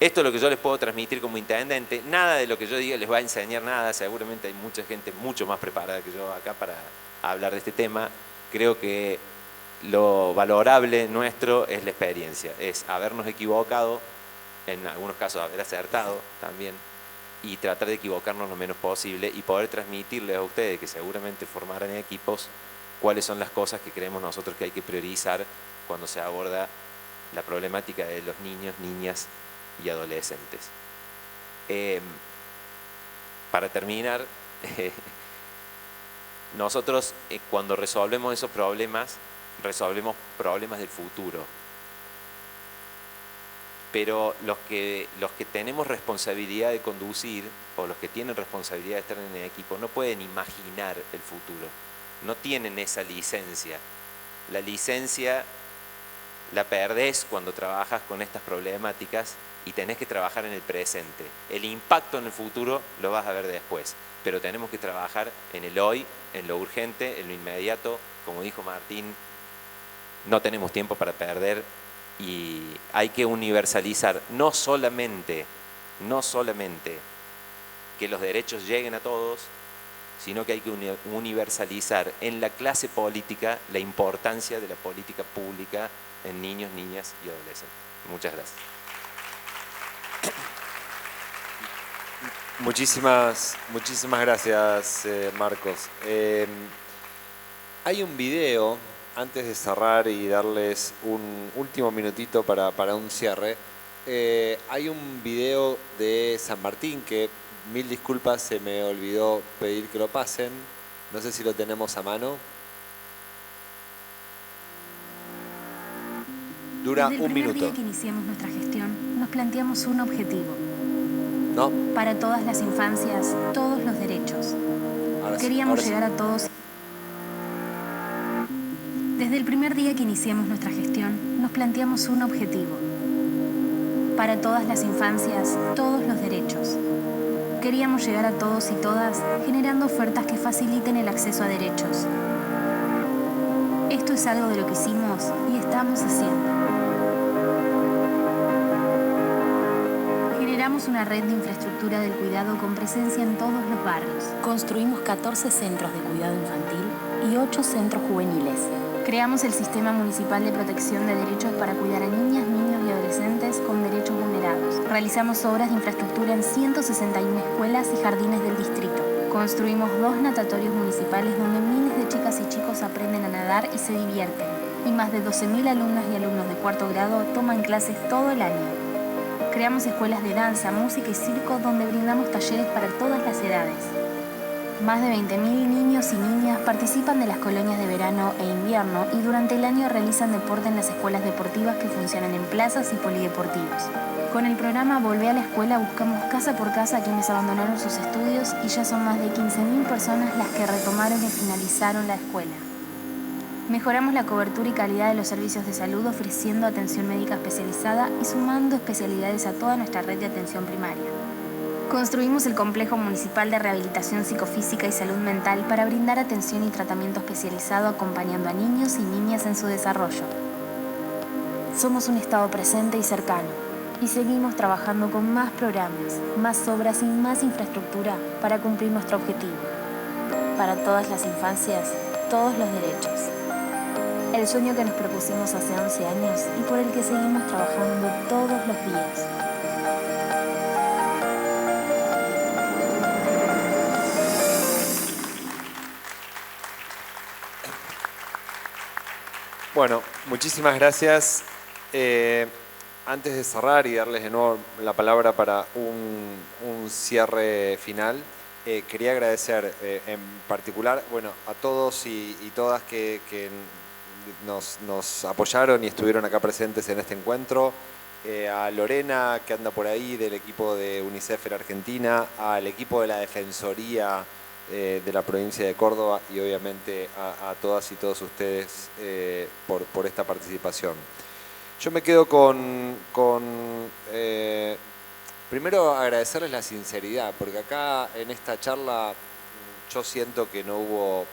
Esto es lo que yo les puedo transmitir como intendente. Nada de lo que yo diga les va a enseñar nada. Seguramente hay mucha gente mucho más preparada que yo acá para hablar de este tema. Creo que lo valorable nuestro es la experiencia, es habernos equivocado, en algunos casos haber acertado también, y tratar de equivocarnos lo menos posible y poder transmitirles a ustedes, que seguramente formarán equipos, cuáles son las cosas que creemos nosotros que hay que priorizar cuando se aborda la problemática de los niños, niñas y adolescentes. Para terminar, nosotros cuando resolvemos esos problemas, resolvemos problemas del futuro. Pero los que tenemos responsabilidad de conducir, o los que tienen responsabilidad de estar en el equipo, no pueden imaginar el futuro. No tienen esa licencia. La licencia la perdés cuando trabajas con estas problemáticas y tenés que trabajar en el presente. El impacto en el futuro lo vas a ver después, pero tenemos que trabajar en el hoy, en lo urgente, en lo inmediato. Como dijo Martín, no tenemos tiempo para perder y hay que universalizar no solamente que los derechos lleguen a todos, sino que hay que universalizar en la clase política la importancia de la política pública en niños, niñas y adolescentes. Muchas gracias. Muchísimas gracias, Marcos. Hay un video, antes de cerrar y darles un último minutito para un cierre, hay un video de San Martín que, mil disculpas, se me olvidó pedir que lo pasen. No sé si lo tenemos a mano. Dura un minuto. Desde el primer día que iniciamos nuestra gestión, nos planteamos un objetivo. ¿No? Para todas las infancias, todos los derechos. Queríamos llegar a todos. Desde el primer día que iniciamos nuestra gestión, nos planteamos un objetivo. Para todas las infancias, todos los derechos. Queríamos llegar a todos y todas, generando ofertas que faciliten el acceso a derechos. Esto es algo de lo que hicimos y estamos haciendo. Generamos una red de infraestructura del cuidado con presencia en todos los barrios. Construimos 14 centros de cuidado infantil y 8 centros juveniles. Creamos el Sistema Municipal de Protección de Derechos para cuidar a niñas, niños y adolescentes con derechos vulnerados. Realizamos obras de infraestructura en 161 escuelas y jardines del distrito. Construimos 2 natatorios municipales donde miles de chicas y chicos aprenden a nadar y se divierten. Y más de 12.000 alumnas y alumnos de 4º grado toman clases todo el año. Creamos escuelas de danza, música y circo donde brindamos talleres para todas las edades. Más de 20.000 niños y niñas participan de las colonias de verano e invierno y durante el año realizan deporte en las escuelas deportivas que funcionan en plazas y polideportivos. Con el programa Volvé a la Escuela buscamos casa por casa a quienes abandonaron sus estudios y ya son más de 15.000 personas las que retomaron y finalizaron la escuela. Mejoramos la cobertura y calidad de los servicios de salud ofreciendo atención médica especializada y sumando especialidades a toda nuestra red de atención primaria. Construimos el Complejo Municipal de Rehabilitación Psicofísica y Salud Mental para brindar atención y tratamiento especializado acompañando a niños y niñas en su desarrollo. Somos un Estado presente y cercano y seguimos trabajando con más programas, más obras y más infraestructura para cumplir nuestro objetivo. Para todas las infancias, todos los derechos. El sueño que nos propusimos hace 11 años y por el que seguimos trabajando todos los días. Bueno, muchísimas gracias. Antes de cerrar y darles de nuevo la palabra para un cierre final, quería agradecer en particular a todos y todas que nos apoyaron y estuvieron acá presentes en este encuentro, a Lorena que anda por ahí del equipo de UNICEF en Argentina, al equipo de la Defensoría de la provincia de Córdoba y obviamente a todas y todos ustedes por esta participación. Yo me quedo primero agradecerles la sinceridad, porque acá en esta charla yo siento que no hubo,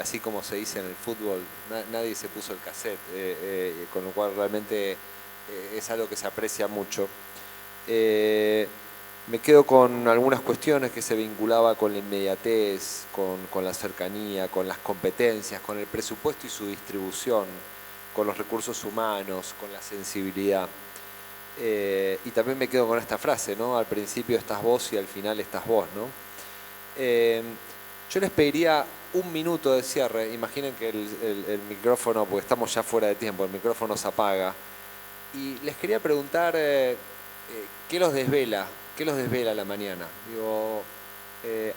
así como se dice en el fútbol, nadie se puso el cassette, con lo cual realmente es algo que se aprecia mucho. Me quedo con algunas cuestiones que se vinculaba con la inmediatez, con la cercanía, con las competencias, con el presupuesto y su distribución, con los recursos humanos, con la sensibilidad. Y también me quedo con esta frase, ¿no? Al principio estás vos y al final estás vos, ¿no? Yo les pediría un minuto de cierre. Imaginen que el micrófono, porque estamos ya fuera de tiempo, el micrófono se apaga. Y les quería preguntar, ¿qué los desvela? ¿Qué los desvela la mañana? Digo,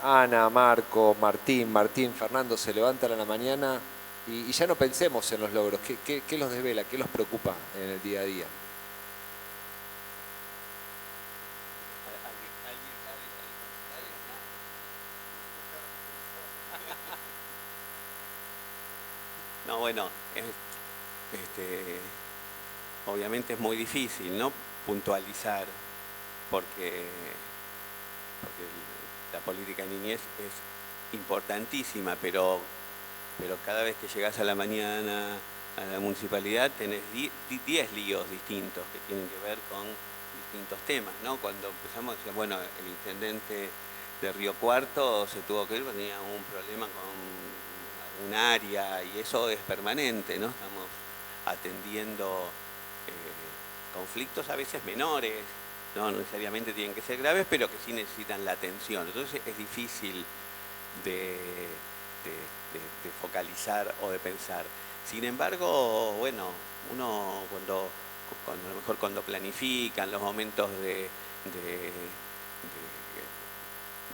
Ana, Marco, Martín, Fernando se levantan a la mañana y ya no pensemos en los logros. ¿Qué los desvela? ¿Qué los preocupa en el día a día? No, bueno, obviamente es muy difícil, ¿no?, puntualizar, porque la política de niñez es importantísima, pero cada vez que llegás a la mañana a la municipalidad tenés 10 líos distintos que tienen que ver con distintos temas, ¿no? Cuando empezamos, decía, bueno, el intendente de Río Cuarto se tuvo que ir porque tenía un problema con un área, y eso es permanente, ¿no? Estamos atendiendo conflictos a veces menores, no necesariamente tienen que ser graves, pero que sí necesitan la atención. Entonces es difícil de focalizar o de pensar. Sin embargo, bueno, uno a lo mejor cuando planifican los momentos de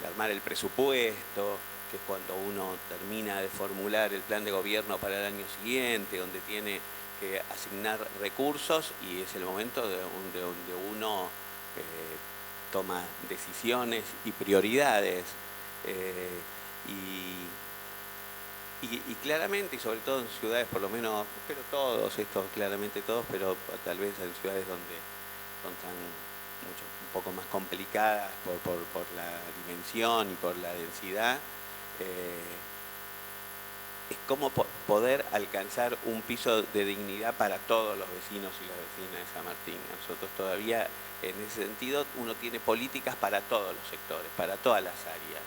armar el presupuesto, que es cuando uno termina de formular el plan de gobierno para el año siguiente, donde tiene que asignar recursos, y es el momento donde uno toma decisiones y prioridades. Y claramente, y sobre todo en ciudades, por lo menos, pero todos, esto claramente todos, pero tal vez en ciudades donde son un poco más complicadas por la dimensión y por la densidad, es cómo poder alcanzar un piso de dignidad para todos los vecinos y las vecinas de San Martín. Nosotros todavía, en ese sentido, uno tiene políticas para todos los sectores, para todas las áreas.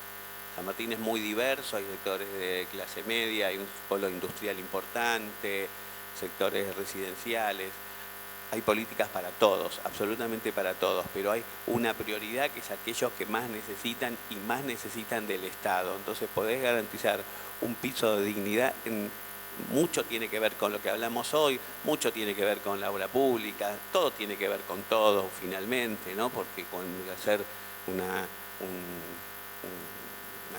San Martín es muy diverso, hay sectores de clase media, hay un polo industrial importante, sectores residenciales. Hay políticas para todos, absolutamente para todos, pero hay una prioridad que es aquellos que más necesitan y más necesitan del Estado. Entonces, podés garantizar un piso de dignidad, mucho tiene que ver con lo que hablamos hoy, mucho tiene que ver con la obra pública, todo tiene que ver con todo finalmente, ¿no? Porque con hacer una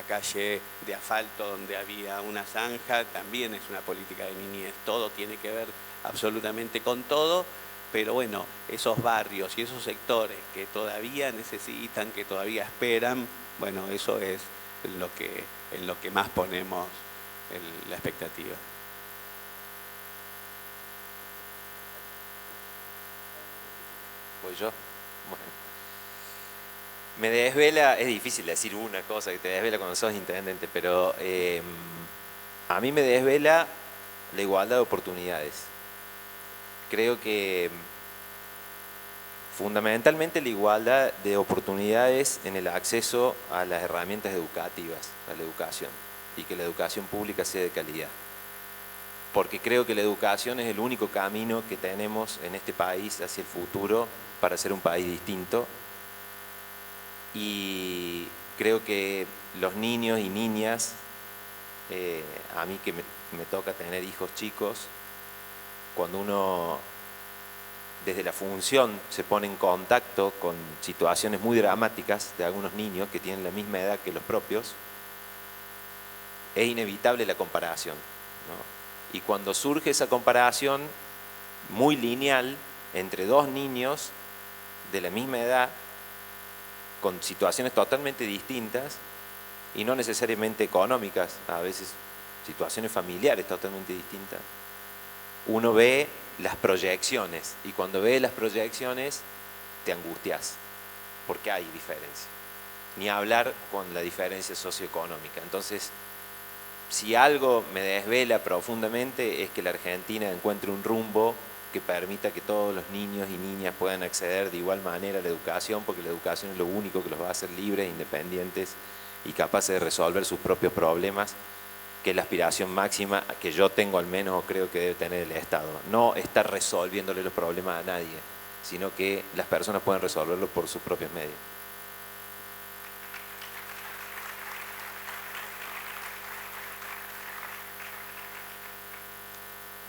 calle de asfalto donde había una zanja también es una política de niñez, todo tiene que ver absolutamente con todo. Pero bueno, esos barrios y esos sectores que todavía necesitan, que todavía esperan, bueno, eso es en lo que más ponemos la expectativa. ¿Voy yo? Bueno. Me desvela, es difícil decir una cosa que te desvela cuando sos intendente, pero a mí me desvela la igualdad de oportunidades. Creo que fundamentalmente la igualdad de oportunidades en el acceso a las herramientas educativas, a la educación, y que la educación pública sea de calidad. Porque creo que la educación es el único camino que tenemos en este país hacia el futuro para ser un país distinto. Y creo que los niños y niñas, a mí que me toca tener hijos chicos, cuando uno desde la función se pone en contacto con situaciones muy dramáticas de algunos niños que tienen la misma edad que los propios, es inevitable la comparación, ¿no? Y cuando surge esa comparación muy lineal entre dos niños de la misma edad, con situaciones totalmente distintas y no necesariamente económicas, a veces situaciones familiares totalmente distintas, uno ve las proyecciones, y cuando ve las proyecciones te angustias porque hay diferencia, ni hablar con la diferencia socioeconómica. Entonces, si algo me desvela profundamente es que la Argentina encuentre un rumbo que permita que todos los niños y niñas puedan acceder de igual manera a la educación, porque la educación es lo único que los va a hacer libres, independientes y capaces de resolver sus propios problemas, que es la aspiración máxima que yo tengo al menos o creo que debe tener el Estado. No estar resolviéndole los problemas a nadie, sino que las personas pueden resolverlo por sus propios medios.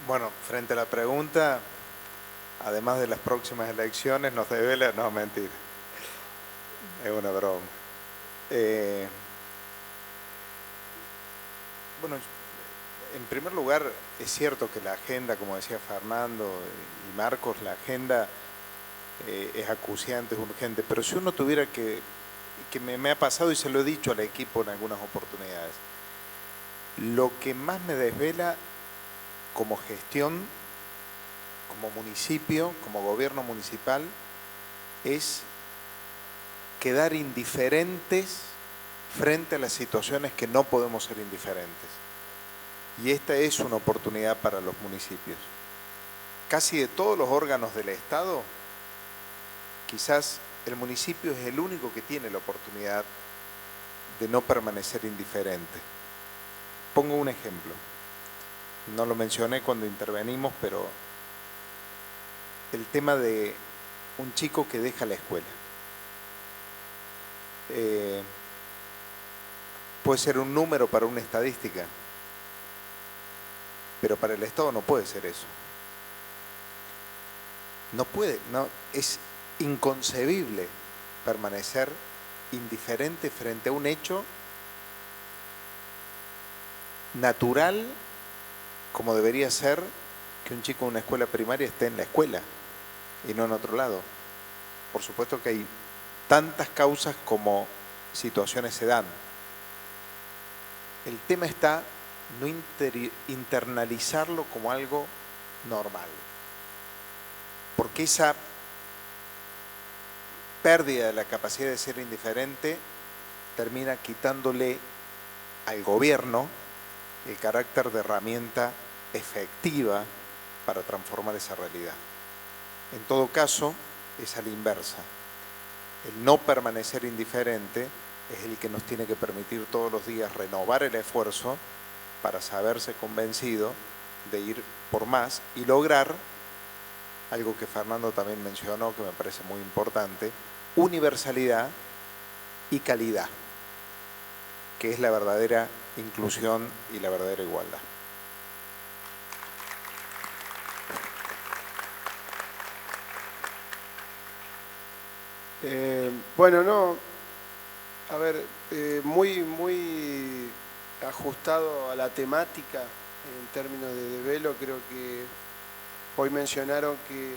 Bueno, frente a la pregunta, además de las próximas elecciones, nos devela... No, mentira. Es una broma. Bueno, en primer lugar, es cierto que la agenda, como decía Fernando y Marcos, la agenda es acuciante, es urgente, pero si uno tuviera que me ha pasado y se lo he dicho al equipo en algunas oportunidades, lo que más me desvela como gestión, como municipio, como gobierno municipal, es quedar indiferentes frente a las situaciones que no podemos ser indiferentes. Y esta es una oportunidad para los municipios. Casi de todos los órganos del Estado, quizás el municipio es el único que tiene la oportunidad de no permanecer indiferente. Pongo un ejemplo. No lo mencioné cuando intervenimos, pero el tema de un chico que deja la escuela. Puede ser un número para una estadística, pero para el Estado no puede ser eso. No puede, no, es inconcebible permanecer indiferente frente a un hecho natural, como debería ser que un chico en una escuela primaria esté en la escuela y no en otro lado. Por supuesto que hay tantas causas como situaciones se dan. El tema está no internalizarlo como algo normal, porque esa pérdida de la capacidad de ser indiferente termina quitándole al gobierno el carácter de herramienta efectiva para transformar esa realidad. En todo caso, es a la inversa. El no permanecer indiferente es el que nos tiene que permitir todos los días renovar el esfuerzo para saberse convencido de ir por más y lograr algo que Fernando también mencionó, que me parece muy importante: universalidad y calidad, que es la verdadera inclusión y la verdadera igualdad. Bueno, no, a ver, muy ajustado a la temática en términos de desvelo. Creo que hoy mencionaron que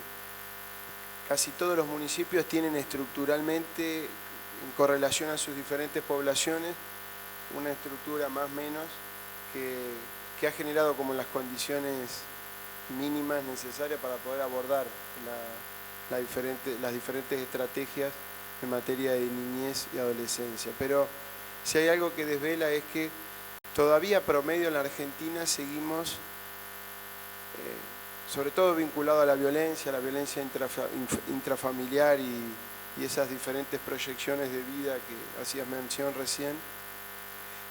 casi todos los municipios tienen estructuralmente, en correlación a sus diferentes poblaciones, una estructura más o menos que ha generado como las condiciones mínimas necesarias para poder abordar las diferentes estrategias en materia de niñez y adolescencia. Pero si hay algo que desvela es que todavía promedio en la Argentina seguimos, sobre todo vinculado a la violencia intrafamiliar y esas diferentes proyecciones de vida que hacías mención recién,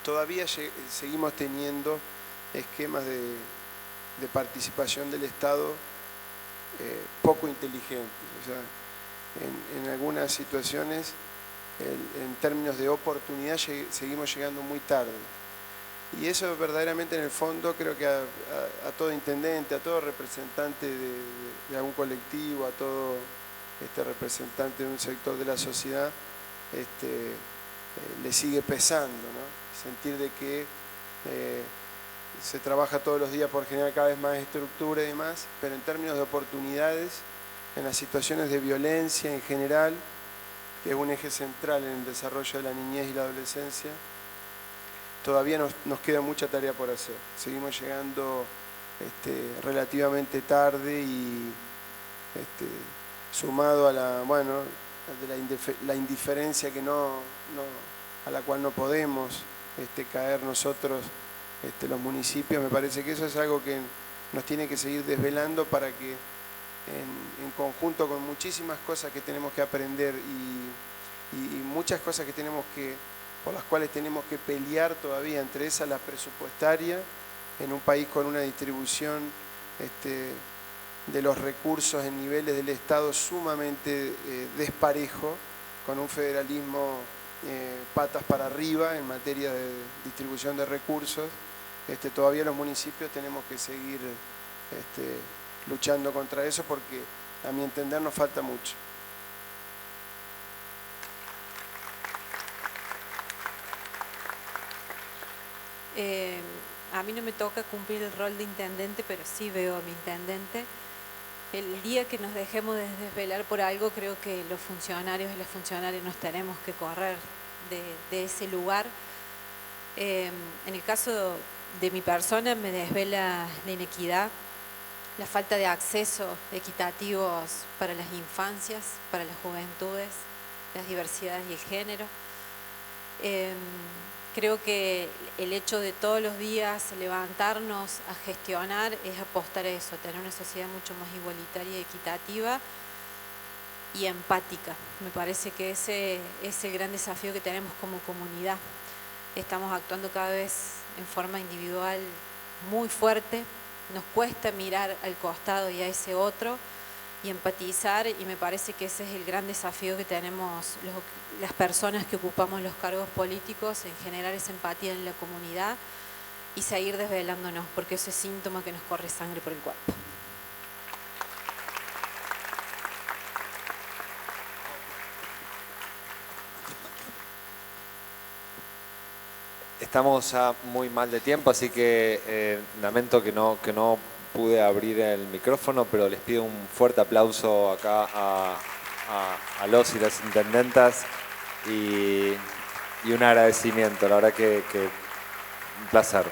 todavía seguimos teniendo esquemas de participación del Estado poco inteligentes. O sea, en algunas situaciones, en términos de oportunidad, seguimos llegando muy tarde. Y eso verdaderamente, en el fondo, creo que a todo intendente, a todo representante de algún colectivo, a todo representante de un sector de la sociedad, le sigue pesando, ¿no? Sentir de que se trabaja todos los días por generar cada vez más estructura y demás, pero en términos de oportunidades, en las situaciones de violencia en general, que es un eje central en el desarrollo de la niñez y la adolescencia, todavía nos queda mucha tarea por hacer. Seguimos llegando relativamente tarde y sumado a la indiferencia a la cual no podemos caer nosotros, los municipios. Me parece que eso es algo que nos tiene que seguir desvelando para que en conjunto con muchísimas cosas que tenemos que aprender y muchas cosas por las cuales tenemos que pelear todavía, entre esas la presupuestaria, en un país con una distribución de los recursos en niveles del Estado sumamente desparejo, con un federalismo patas para arriba en materia de distribución de recursos. Todavía los municipios tenemos que seguir luchando contra eso porque a mi entender nos falta mucho. A mí no me toca cumplir el rol de intendente, pero sí veo a mi intendente. El día que nos dejemos de desvelar por algo, creo que los funcionarios y las funcionarias nos tenemos que correr de ese lugar. En el caso de mi persona me desvela la inequidad, la falta de acceso equitativos para las infancias, para las juventudes, las diversidades y el género. Creo que el hecho de todos los días levantarnos a gestionar es apostar a eso, a tener una sociedad mucho más igualitaria y equitativa y empática. Me parece que ese es el gran desafío que tenemos como comunidad. Estamos actuando cada vez en forma individual muy fuerte, nos cuesta mirar al costado y a ese otro y empatizar, y me parece que ese es el gran desafío que tenemos las personas que ocupamos los cargos políticos, en generar esa empatía en la comunidad y seguir desvelándonos, porque ese es síntoma que nos corre sangre por el cuerpo. Estamos ya muy mal de tiempo, así que lamento que no pude abrir el micrófono, pero les pido un fuerte aplauso acá a los y las intendentas y un agradecimiento. La verdad que un placer.